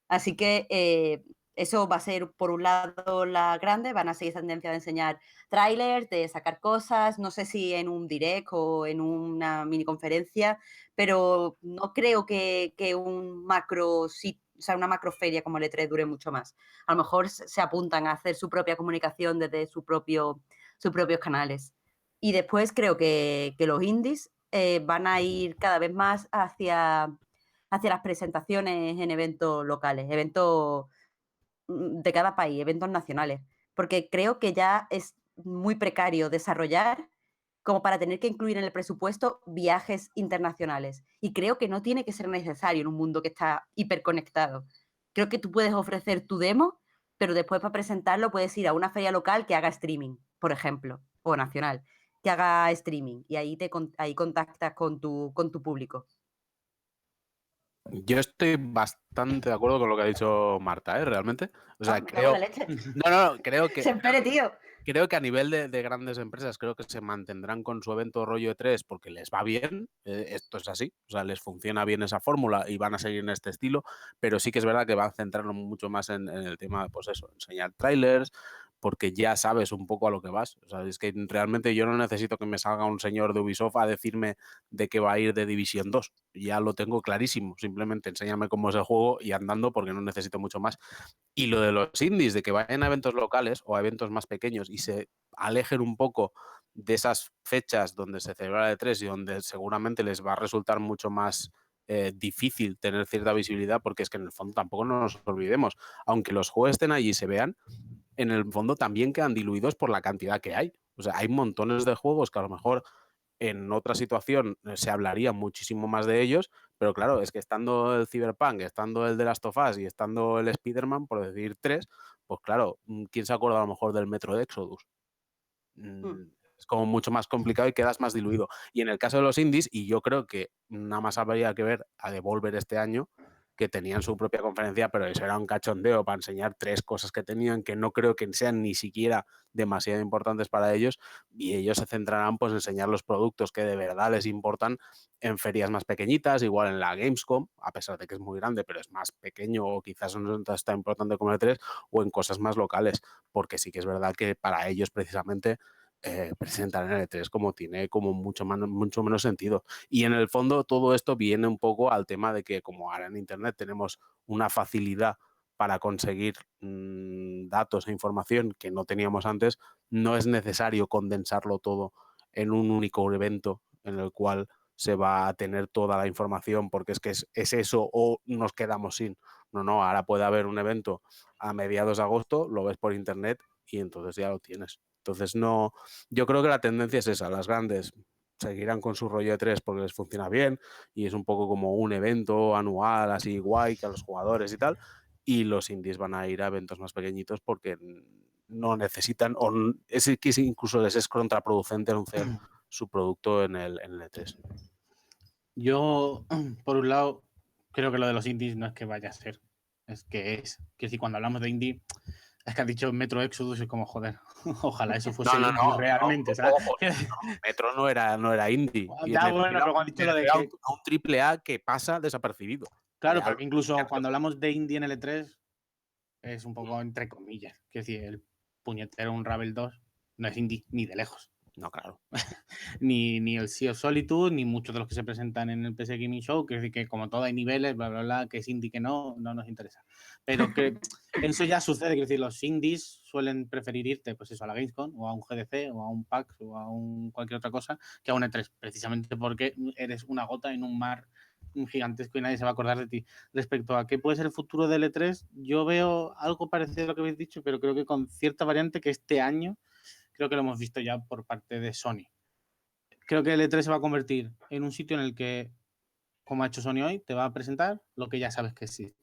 Así que eso va a ser, por un lado, la grande, van a seguir esa tendencia de enseñar trailers, de sacar cosas, no sé si en un direct o en una mini conferencia, pero no creo que un macro, o sea, una macro feria como el E3 dure mucho más. A lo mejor se apuntan a hacer su propia comunicación desde sus propios canales. Y después creo que los indies van a ir cada vez más hacia las presentaciones en eventos locales, eventos de cada país, eventos nacionales, porque creo que ya es muy precario desarrollar como para tener que incluir en el presupuesto viajes internacionales. Y creo que no tiene que ser necesario en un mundo que está hiperconectado. Creo que tú puedes ofrecer tu demo, pero después para presentarlo puedes ir a una feria local que haga streaming, por ejemplo, o nacional, que haga streaming, y ahí contactas con tu público.
Yo estoy bastante de acuerdo con lo que ha dicho Marta, realmente. O sea,
Me cago en la leche.
No, creo que...
Sempere, tío.
Creo que a nivel de grandes empresas, creo que se mantendrán con su evento rollo E3 porque les va bien, esto es así, o sea, les funciona bien esa fórmula y van a seguir en este estilo, pero sí que es verdad que van a centrarnos mucho más en el tema, pues eso, enseñar trailers, porque ya sabes un poco a lo que vas. O sea, es que realmente yo no necesito que me salga un señor de Ubisoft a decirme de qué va a ir de Division 2. Ya lo tengo clarísimo. Simplemente enséñame cómo es el juego y andando, porque no necesito mucho más. Y lo de los indies, de que vayan a eventos locales o a eventos más pequeños y se alejen un poco de esas fechas donde se celebra el E3 y donde seguramente les va a resultar mucho más difícil tener cierta visibilidad, porque es que en el fondo tampoco nos olvidemos, aunque los juegos estén allí y se vean, en el fondo también quedan diluidos por la cantidad que hay. O sea, hay montones de juegos que a lo mejor en otra situación se hablaría muchísimo más de ellos, pero claro, es que estando el Cyberpunk, estando el The Last of Us y estando el Spider-Man, por decir 3, pues claro, ¿quién se acuerda a lo mejor del Metro de Exodus? Es como mucho más complicado y quedas más diluido. Y en el caso de los indies, y yo creo que nada más habría que ver a Devolver este año, que tenían su propia conferencia, pero eso era un cachondeo para enseñar 3 cosas que tenían, que no creo que sean ni siquiera demasiado importantes para ellos, y ellos se centrarán pues en enseñar los productos que de verdad les importan en ferias más pequeñitas, igual en la Gamescom, a pesar de que es muy grande, pero es más pequeño o quizás no es tan importante como el 3, o en cosas más locales, porque sí que es verdad que para ellos precisamente presentar en el E3 como tiene como mucho menos sentido. Y en el fondo todo esto viene un poco al tema de que como ahora en Internet tenemos una facilidad para conseguir datos e información que no teníamos antes, no es necesario condensarlo todo en un único evento en el cual se va a tener toda la información, porque es que es eso o nos quedamos sin. No, ahora puede haber un evento a mediados de agosto, lo ves por internet y entonces ya lo tienes. Entonces no, yo creo que la tendencia es esa, las grandes seguirán con su rollo de 3 porque les funciona bien y es un poco como un evento anual así guay que a los jugadores y tal, y los indies van a ir a eventos más pequeñitos porque no necesitan, o es que incluso les es contraproducente anunciar su producto en el E3.
Yo, por un lado, creo que lo de los indies no es que vaya a ser, es que es. Que si cuando hablamos de indie, es que has dicho Metro Exodus y como, joder, ojalá eso fuese indie realmente, ¿sabes?
Ojo, Metro no era indie.
Ya, bueno, pero cuando has dicho lo de que...
a un triple A que pasa desapercibido.
Claro, pero que incluso cuando hablamos de indie en el E3, es un poco entre comillas. Quiero decir, el puñetero Unravel 2 no es indie ni de lejos.
No, claro.
ni el Sea of Solitude, ni muchos de los que se presentan en el PC Gaming Show, que es decir, que como todo hay niveles, bla, bla, bla, que es indie, que no nos interesa. Pero que eso ya sucede, que decir, los indies suelen preferir irte, pues eso, a la Gamescom, o a un GDC, o a un PAX, o a cualquier otra cosa, que a un E3, precisamente porque eres una gota en un mar gigantesco y nadie se va a acordar de ti. Respecto a qué puede ser el futuro del E3, yo veo algo parecido a lo que habéis dicho, pero creo que con cierta variante que este año creo que lo hemos visto ya por parte de Sony. Creo que el E3 se va a convertir en un sitio en el que, como ha hecho Sony hoy, te va a presentar lo que ya sabes que existe.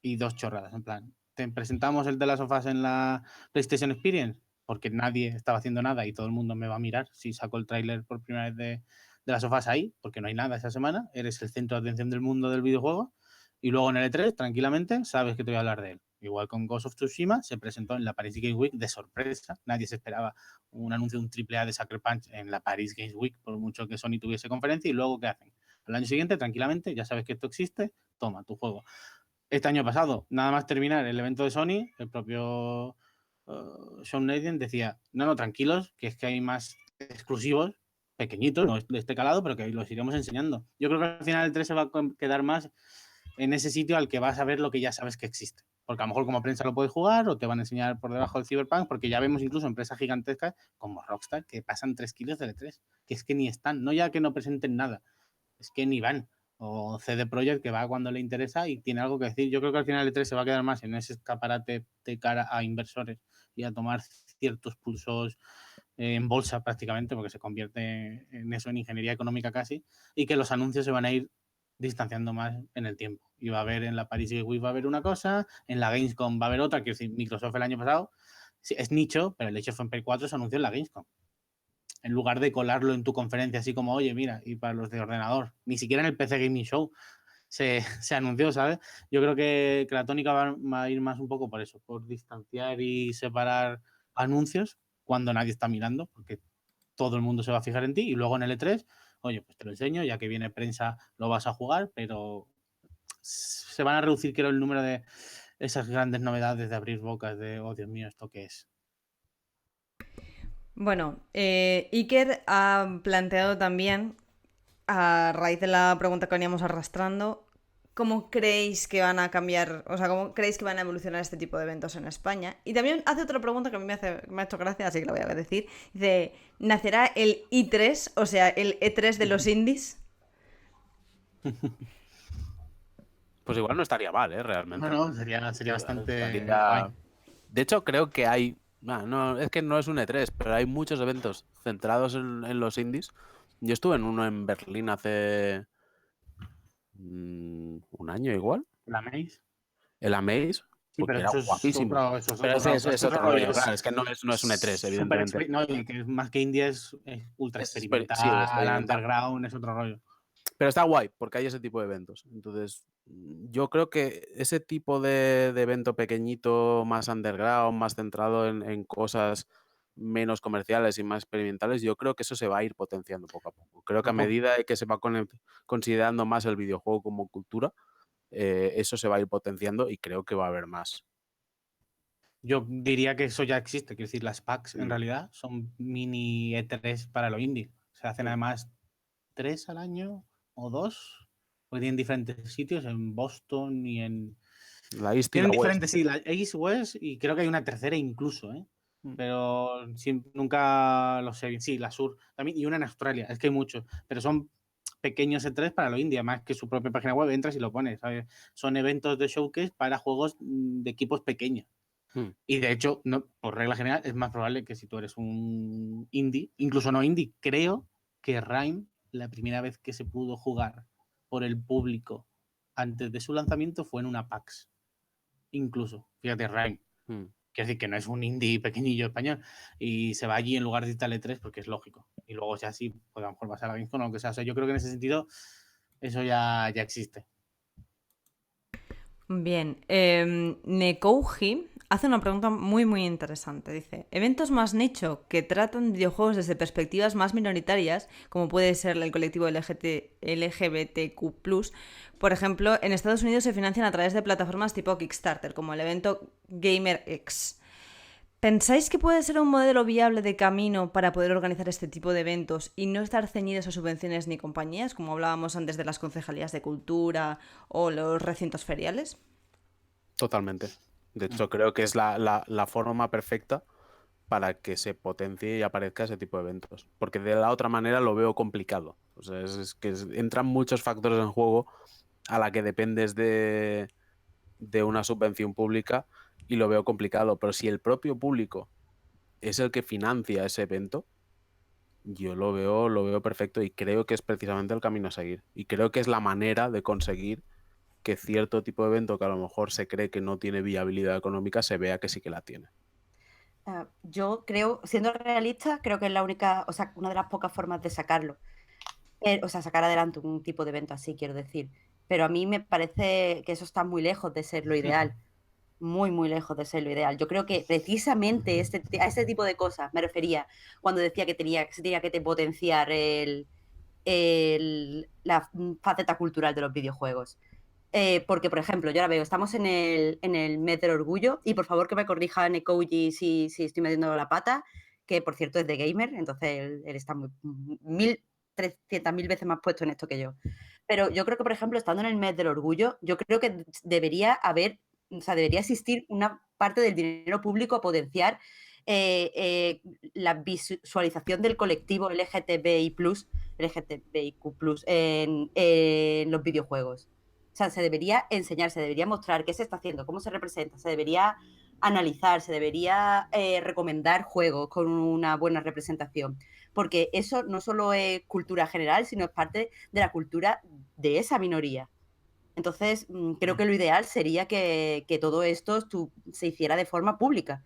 Y dos chorradas, en plan, te presentamos el de las sofás en la PlayStation Experience, porque nadie estaba haciendo nada y todo el mundo me va a mirar si saco el tráiler por primera vez de las sofás ahí, porque no hay nada esa semana, eres el centro de atención del mundo del videojuego, y luego en el E3, tranquilamente, sabes que te voy a hablar de él. Igual con Ghost of Tsushima, se presentó en la Paris Games Week de sorpresa, nadie se esperaba un anuncio de un AAA de Sucker Punch en la Paris Games Week, por mucho que Sony tuviese conferencia, y luego ¿qué hacen? Al año siguiente, tranquilamente, ya sabes que esto existe, toma tu juego. Este año pasado, nada más terminar el evento de Sony, el propio Sean Layden decía, no, tranquilos, que es que hay más exclusivos, pequeñitos, no de este calado, pero que los iremos enseñando. Yo creo que al final el 3 se va a quedar más en ese sitio al que vas a ver lo que ya sabes que existe. Porque a lo mejor como prensa lo puedes jugar o te van a enseñar por debajo del Cyberpunk, porque ya vemos incluso empresas gigantescas como Rockstar que pasan 3 kilos del E3, que es que ni están, no ya que no presenten nada, es que ni van. O CD Projekt que va cuando le interesa y tiene algo que decir. Yo creo que al final el E3 se va a quedar más en ese escaparate de cara a inversores y a tomar ciertos pulsos en bolsa prácticamente, porque se convierte en eso, en ingeniería económica casi, y que los anuncios se van a ir distanciando más en el tiempo. Y va a haber en la Paris Games Week va a haber una cosa, en la Gamescom va a haber otra, que decir, Microsoft el año pasado es nicho, pero el Age of Empires 4 se anunció en la Gamescom. En lugar de colarlo en tu conferencia así como, oye, mira, y para los de ordenador, ni siquiera en el PC Gaming Show se anunció, ¿sabes? Yo creo que la tónica va a ir más un poco por eso, por distanciar y separar anuncios cuando nadie está mirando, porque todo el mundo se va a fijar en ti, y luego en el E3, oye, pues te lo enseño, ya que viene prensa lo vas a jugar, pero se van a reducir, creo, el número de esas grandes novedades de abrir bocas de, oh, Dios mío, ¿esto qué es?
Bueno, Iker ha planteado también, a raíz de la pregunta que veníamos arrastrando, ¿cómo creéis que van a cambiar, o sea, cómo creéis que van a evolucionar este tipo de eventos en España? Y también hace otra pregunta que a mí me ha hecho gracia, así que la voy a decir. Dice, ¿nacerá el I3, o sea, el E3 de los indies?
Pues igual no estaría mal, realmente.
Bueno, sería bastante
guay. De hecho, creo que hay... No, es que no es un E3, pero hay muchos eventos centrados en los indies. Yo estuve en uno en Berlín hace un año igual.
¿La Maze?
El Amaze.
Sí, pero
era
eso
guapísimo.
pero
es otro rollo, claro. Es que no es un E3, evidentemente.
No, que más que indie es ultra experimental,
sí, experimental.
underground, es otro rollo.
Pero está guay, porque hay ese tipo de eventos. Entonces, yo creo que ese tipo de evento pequeñito, más underground, más centrado en cosas menos comerciales y más experimentales, yo creo que eso se va a ir potenciando poco a poco. Creo que a medida que se va considerando más el videojuego como cultura, eso se va a ir potenciando y creo que va a haber más.
Yo diría que eso ya existe, quiero decir, las PAX en realidad son mini E3 para lo indie. Se hacen además 3 al año o 2, porque tienen diferentes sitios en Boston y en...
La East
tienen
y la
diferentes, sí, la East, West y creo que hay una tercera incluso, pero nunca lo sé bien. Sí, la Sur también y una en Australia, es que hay muchos, pero son pequeños E3 para lo indie, más que su propia página web entras y lo pones, ¿sabes? Son eventos de showcase para juegos de equipos pequeños. Y de hecho, no, por regla general, es más probable que si tú eres un indie, incluso no indie, creo que Rime, la primera vez que se pudo jugar por el público antes de su lanzamiento fue en una PAX. Incluso, fíjate, Rime. Quiere decir que no es un indie pequeñillo español y se va allí en lugar de Italia 3 porque es lógico. Y luego ya sí, pues a lo mejor vas a la Gamescom o lo que sea. O sea, yo creo que en ese sentido eso ya existe.
Bien, Nekouji hace una pregunta muy muy interesante. Dice, eventos más nicho que tratan videojuegos desde perspectivas más minoritarias, como puede ser el colectivo LGBTQ+, por ejemplo, en Estados Unidos se financian a través de plataformas tipo Kickstarter, como el evento GamerX. ¿Pensáis que puede ser un modelo viable de camino para poder organizar este tipo de eventos y no estar ceñidos a subvenciones ni compañías, como hablábamos antes de las concejalías de cultura o los recintos feriales?
Totalmente. De hecho, creo que es la forma perfecta para que se potencie y aparezca ese tipo de eventos. Porque de la otra manera lo veo complicado. O sea, es que entran muchos factores en juego a la que dependes de una subvención pública y lo veo complicado. Pero si el propio público es el que financia ese evento, yo lo veo perfecto y creo que es precisamente el camino a seguir. Y creo que es la manera de conseguir que cierto tipo de evento que a lo mejor se cree que no tiene viabilidad económica se vea que sí que la tiene.
Yo creo, siendo realista, creo que es la única, o sea, una de las pocas formas de sacarlo. O sea, sacar adelante un tipo de evento así, quiero decir. Pero a mí me parece que eso está muy lejos de ser lo ideal. Muy, muy lejos de ser lo ideal. Yo creo que precisamente a este tipo de cosas me refería cuando decía que se tenía que potenciar la faceta cultural de los videojuegos. Porque, por ejemplo, yo ahora veo, estamos en el mes del orgullo, y por favor que me corrija Nekoji si estoy metiendo la pata, que por cierto es de gamer, entonces él está 300.000 veces más puesto en esto que yo. Pero yo creo que, por ejemplo, estando en el mes del orgullo, yo creo que debería existir una parte del dinero público a potenciar la visualización del colectivo LGTBIQ+, en los videojuegos. O sea, se debería enseñar, se debería mostrar qué se está haciendo, cómo se representa, se debería analizar, se debería recomendar juegos con una buena representación, porque eso no solo es cultura general, sino es parte de la cultura de esa minoría. Entonces, creo que lo ideal sería que todo esto se hiciera de forma pública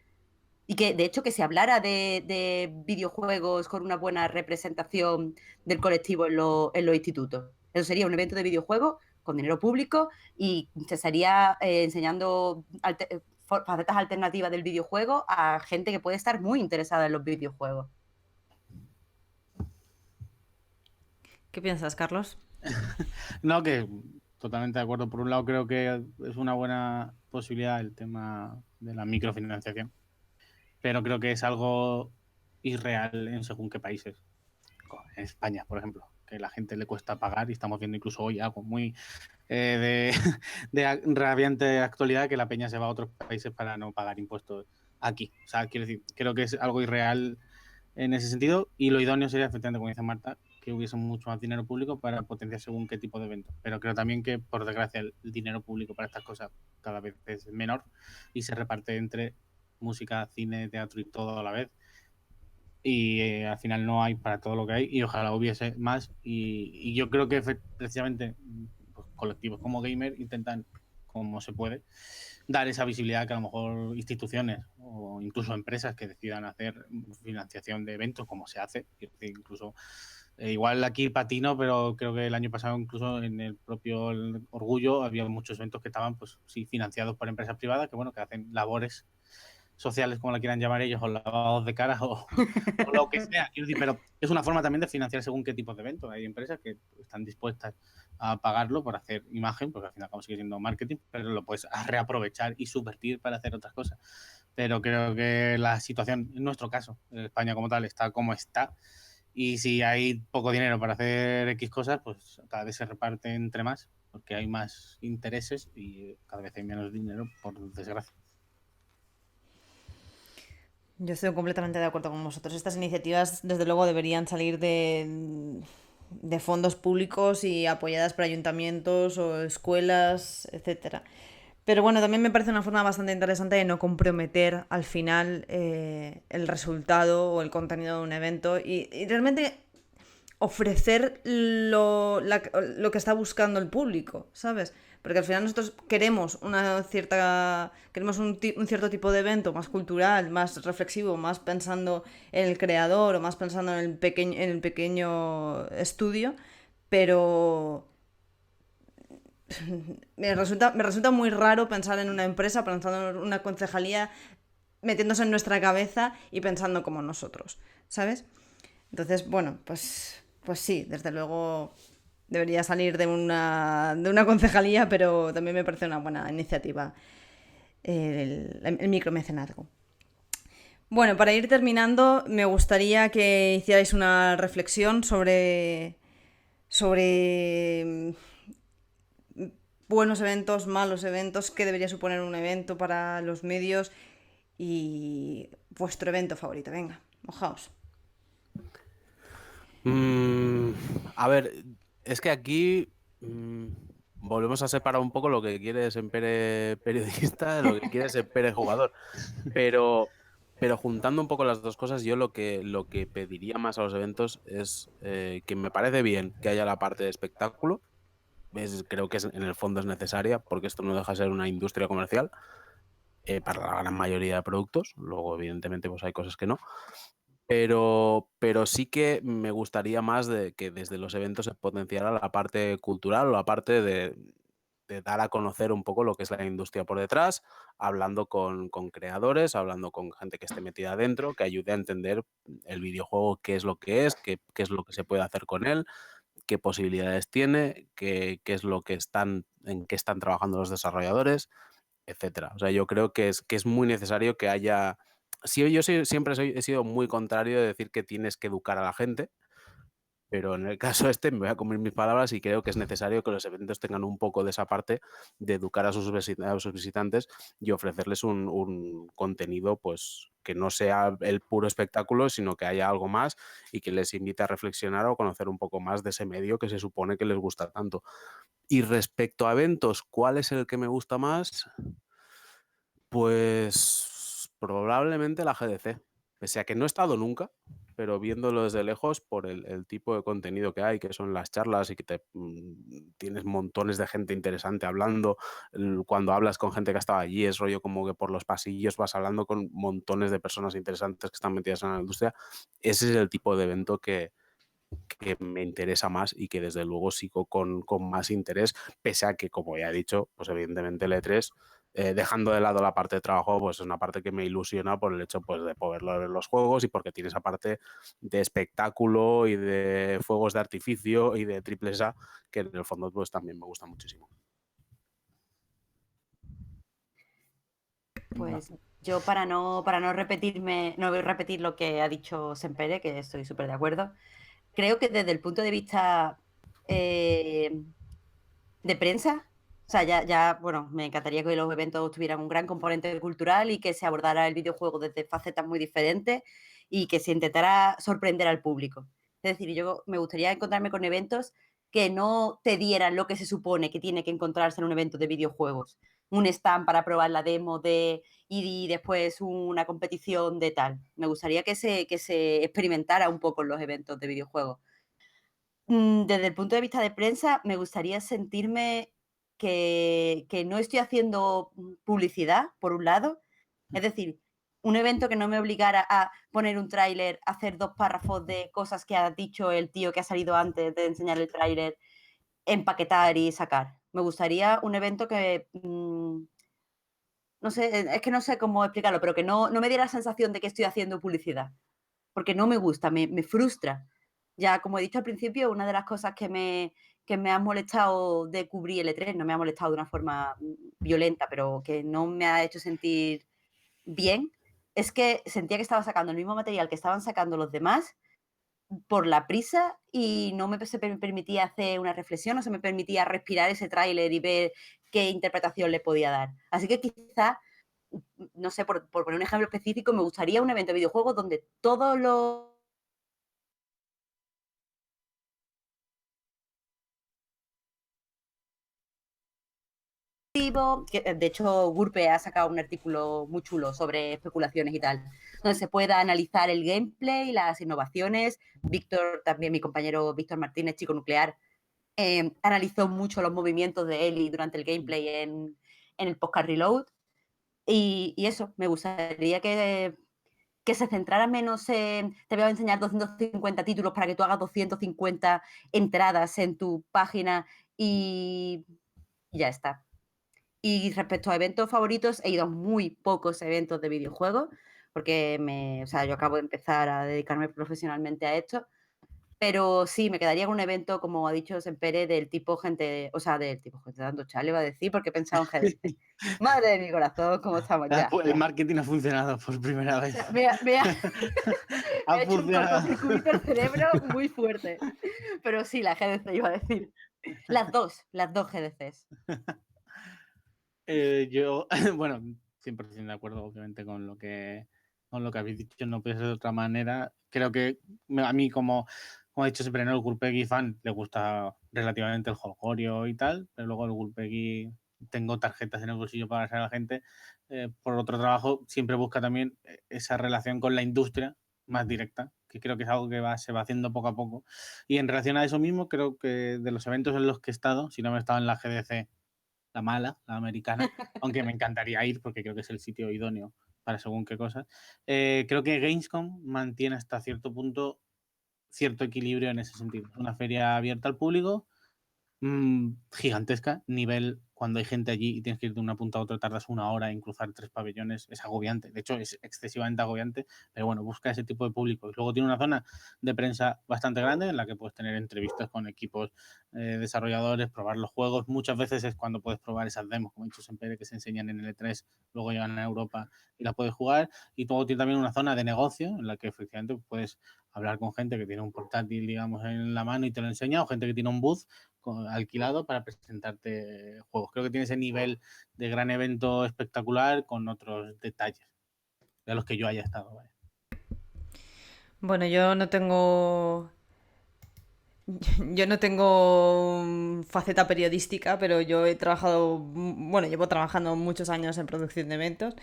y que, de hecho, que se hablara de videojuegos con una buena representación del colectivo en los institutos. Eso sería un evento de videojuegos con dinero público y se estaría enseñando facetas alternativas del videojuego a gente que puede estar muy interesada en los videojuegos.
¿Qué piensas, Carlos?
No, que totalmente de acuerdo. Por un lado, creo que es una buena posibilidad el tema de la microfinanciación, pero creo que es algo irreal en según qué países. En España, por ejemplo, que la gente le cuesta pagar, y estamos viendo incluso hoy algo muy de rabiante actualidad, que la peña se va a otros países para no pagar impuestos aquí. O sea, quiero decir, creo que es algo irreal en ese sentido, y lo idóneo sería, efectivamente, como dice Marta, que hubiese mucho más dinero público para potenciar según qué tipo de eventos. Pero creo también que, por desgracia, el dinero público para estas cosas cada vez es menor y se reparte entre música, cine, teatro y todo a la vez. Y al final no hay para todo lo que hay, y ojalá hubiese más. Y yo creo que precisamente pues, colectivos como Gamer intentan, como se puede, dar esa visibilidad que a lo mejor instituciones o incluso empresas que decidan hacer financiación de eventos, como se hace, incluso igual aquí patino, pero creo que el año pasado incluso en el propio Orgullo había muchos eventos que estaban pues sí financiados por empresas privadas que bueno, que hacen labores sociales, como la quieran llamar ellos, o lavados de cara o lo que sea. Quiero decir, pero es una forma también de financiar según qué tipo de eventos. Hay empresas que están dispuestas a pagarlo por hacer imagen, porque al final sigue siendo marketing, pero lo puedes reaprovechar y subvertir para hacer otras cosas. Pero creo que la situación, en nuestro caso, en España como tal, está como está. Y si hay poco dinero para hacer X cosas, pues cada vez se reparte entre más, porque hay más intereses y cada vez hay menos dinero, por desgracia.
Yo estoy completamente de acuerdo con vosotros. Estas iniciativas, desde luego, deberían salir de fondos públicos y apoyadas por ayuntamientos o escuelas, etcétera. Pero bueno, también me parece una forma bastante interesante de no comprometer al final el resultado o el contenido de un evento y realmente ofrecer lo que está buscando el público, ¿sabes? Porque al final nosotros queremos un cierto tipo de evento más cultural, más reflexivo, más pensando en el creador o más pensando en el pequeño estudio, pero me resulta muy raro pensar en una empresa, pensando en una concejalía, metiéndose en nuestra cabeza y pensando como nosotros, ¿sabes? Entonces, bueno, pues sí, desde luego debería salir de una concejalía, pero también me parece una buena iniciativa el micromecenazgo. Bueno, para ir terminando, me gustaría que hicierais una reflexión sobre buenos eventos, malos eventos, qué debería suponer un evento para los medios y vuestro evento favorito. Venga, mojaos.
Mm, a ver, es que aquí volvemos a separar un poco lo que quiere Sempere periodista de lo que quiere Sempere jugador. Pero juntando un poco las dos cosas, yo lo que pediría más a los eventos es que me parece bien que haya la parte de espectáculo. Creo que en el fondo es necesaria, porque esto no deja de ser una industria comercial para la gran mayoría de productos. Luego, evidentemente, pues hay cosas que no. Pero sí que me gustaría más de que desde los eventos se potenciara la parte cultural o la parte de dar a conocer un poco lo que es la industria por detrás, hablando con creadores, hablando con gente que esté metida dentro, que ayude a entender el videojuego, qué es lo que es, qué es lo que se puede hacer con él, qué posibilidades tiene, qué es lo que en qué están trabajando los desarrolladores, etcétera. O sea, yo creo que es muy necesario que haya. Sí, siempre he sido muy contrario de decir que tienes que educar a la gente, pero en el caso este me voy a comer mis palabras y creo que es necesario que los eventos tengan un poco de esa parte de educar a sus visitantes y ofrecerles un contenido pues que no sea el puro espectáculo, sino que haya algo más y que les invite a reflexionar o conocer un poco más de ese medio que se supone que les gusta tanto. Y respecto a eventos, ¿cuál es el que me gusta más? Pues probablemente la GDC, pese a que no he estado nunca, pero viéndolo desde lejos por el tipo de contenido que hay, que son las charlas y que tienes montones de gente interesante hablando. Cuando hablas con gente que ha estado allí, es rollo como que por los pasillos vas hablando con montones de personas interesantes que están metidas en la industria. Ese es el tipo de evento que me interesa más y que desde luego sigo con más interés, pese a que, como ya he dicho, pues evidentemente el E3, dejando de lado la parte de trabajo, pues es una parte que me ilusiona por el hecho pues, de poder ver los juegos y porque tiene esa parte de espectáculo y de fuegos de artificio y de triples A, que en el fondo pues también me gusta muchísimo.
Pues yo para no repetirme, no voy a repetir lo que ha dicho Sempere, que estoy súper de acuerdo. Creo que desde el punto de vista de prensa, o sea, bueno, me encantaría que los eventos tuvieran un gran componente cultural y que se abordara el videojuego desde facetas muy diferentes y que se intentara sorprender al público. Es decir, yo me gustaría encontrarme con eventos que no te dieran lo que se supone que tiene que encontrarse en un evento de videojuegos. Un stand para probar la demo y después una competición de tal. Me gustaría que se experimentara un poco en los eventos de videojuegos. Desde el punto de vista de prensa, me gustaría sentirme que no estoy haciendo publicidad, por un lado. Es decir, un evento que no me obligara a poner un tráiler, hacer 2 párrafos de cosas que ha dicho el tío que ha salido antes de enseñar el tráiler, empaquetar y sacar. Me gustaría un evento que, no sé, es que no sé cómo explicarlo, pero que no me diera la sensación de que estoy haciendo publicidad, porque no me gusta, me frustra. Ya, como he dicho al principio, una de las cosas que me ha molestado de cubrir el E3, no me ha molestado de una forma violenta, pero que no me ha hecho sentir bien, es que sentía que estaba sacando el mismo material que estaban sacando los demás por la prisa y no me permitía hacer una reflexión, no se me permitía respirar ese tráiler y ver qué interpretación le podía dar. Así que quizá, no sé, por poner un ejemplo específico, me gustaría un evento de videojuegos donde todos los que de hecho Gurpe ha sacado un artículo muy chulo sobre especulaciones y tal, donde se pueda analizar el gameplay, las innovaciones. Víctor, también mi compañero Víctor Martínez, Chico Nuclear, analizó mucho los movimientos de Ellie durante el gameplay en el podcast Reload. Y eso, me gustaría que se centrara menos en te voy a enseñar 250 títulos para que tú hagas 250 entradas en tu página y ya está. Y respecto a eventos favoritos, he ido a muy pocos eventos de videojuegos, porque o sea, yo acabo de empezar a dedicarme profesionalmente a esto, Pero sí, me quedaría con un evento, como ha dicho Sempere, del tipo gente, o sea, del tipo gente dando chale, iba a decir, porque he pensado en GDC. Madre de mi corazón, ¿cómo estamos ya?
El marketing ha funcionado por primera vez.
Me ha
Ha
hecho un
funcionado.
cortocircuito el cerebro muy fuerte. Pero sí, la GDC iba a decir. Las dos GDCs.
Yo, bueno, 100% de acuerdo, obviamente, con lo que habéis dicho, no puede ser de otra manera. Creo que a mí, como ha dicho siempre, ¿no? El Gurpegui fan le gusta relativamente el jolgorio y tal, pero luego el Gurpegui tengo tarjetas en el bolsillo para dar a la gente. Por otro trabajo, siempre busca también esa relación con la industria más directa, que creo que es algo que se va haciendo poco a poco. Y en relación a eso mismo, creo que de los eventos en los que he estado, si no me he estado en la GDC, la mala, la americana, aunque me encantaría ir porque creo que es el sitio idóneo para según qué cosas. Creo que Gamescom mantiene hasta cierto punto cierto equilibrio en ese sentido. Es una feria abierta al público, gigantesca, nivel cuando hay gente allí y tienes que ir de una punta a otra, tardas 1 hora en cruzar 3 pabellones, es agobiante, de hecho es excesivamente agobiante, pero bueno, busca ese tipo de público. Y luego tiene una zona de prensa bastante grande en la que puedes tener entrevistas con equipos desarrolladores, probar los juegos, muchas veces es cuando puedes probar esas demos, como he dicho siempre, que se enseñan en el E3, luego llegan a Europa y las puedes jugar, y luego tiene también una zona de negocio en la que efectivamente puedes hablar con gente que tiene un portátil, digamos, en la mano y te lo enseña, o gente que tiene un booth alquilado para presentarte juegos. Creo que tiene ese nivel de gran evento espectacular con otros detalles de los que yo haya estado. ¿Vale?
Bueno, yo no tengo faceta periodística, pero yo he trabajado, bueno, llevo trabajando muchos años en producción de eventos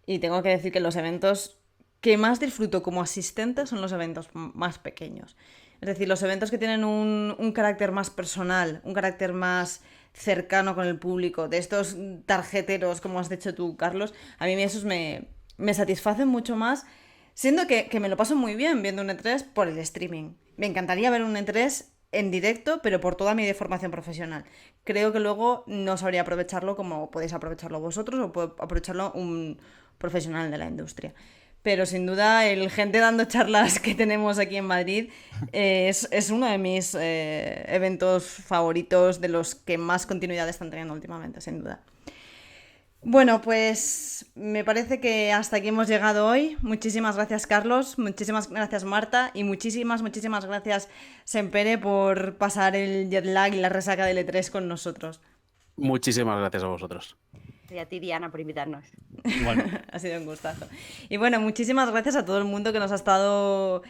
y tengo que decir que los eventos que más disfruto como asistente son los eventos más pequeños. Es decir, los eventos que tienen un carácter más personal, un carácter más cercano con el público, de estos tarjeteros, como has dicho tú, Carlos, a mí esos me satisfacen mucho más, siendo que me lo paso muy bien viendo un E3 por el streaming. Me encantaría ver un E3 en directo, pero por toda mi formación profesional. Creo que luego no sabría aprovecharlo como podéis aprovecharlo vosotros o puede aprovecharlo un profesional de la industria. Pero sin duda el gente dando charlas que tenemos aquí en Madrid es uno de mis eventos favoritos, de los que más continuidad están teniendo últimamente, sin duda. Bueno, pues me parece que hasta aquí hemos llegado hoy. Muchísimas gracias, Carlos, muchísimas gracias, Marta, y muchísimas gracias, Sempere, por pasar el jet lag y la resaca del E3 con nosotros.
Muchísimas gracias a vosotros.
Y a ti, Diana, por invitarnos.
Bueno.
Ha sido un gustazo. Y bueno, muchísimas gracias a todo el mundo que nos ha estado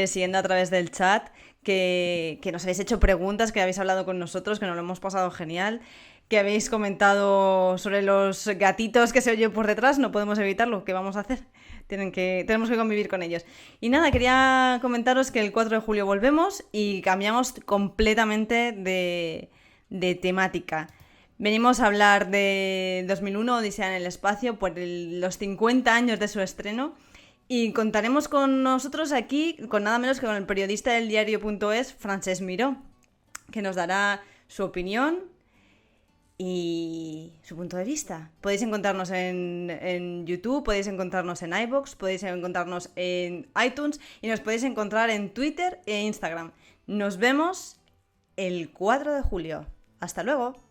siguiendo a través del chat, que nos habéis hecho preguntas, que habéis hablado con nosotros, que nos lo hemos pasado genial, que habéis comentado sobre los gatitos que se oyen por detrás. No podemos evitarlo, ¿qué vamos a hacer? Tenemos que convivir con ellos. Y nada, quería comentaros que el 4 de julio volvemos y cambiamos completamente de temática. Venimos a hablar de 2001, Odisea en el espacio, por los 50 años de su estreno, y contaremos con nosotros aquí con nada menos que con el periodista del diario.es, Francesc Miró, que nos dará su opinión y su punto de vista. Podéis encontrarnos en YouTube, podéis encontrarnos en iVoox, podéis encontrarnos en iTunes y nos podéis encontrar en Twitter e Instagram. Nos vemos el 4 de julio. ¡Hasta luego!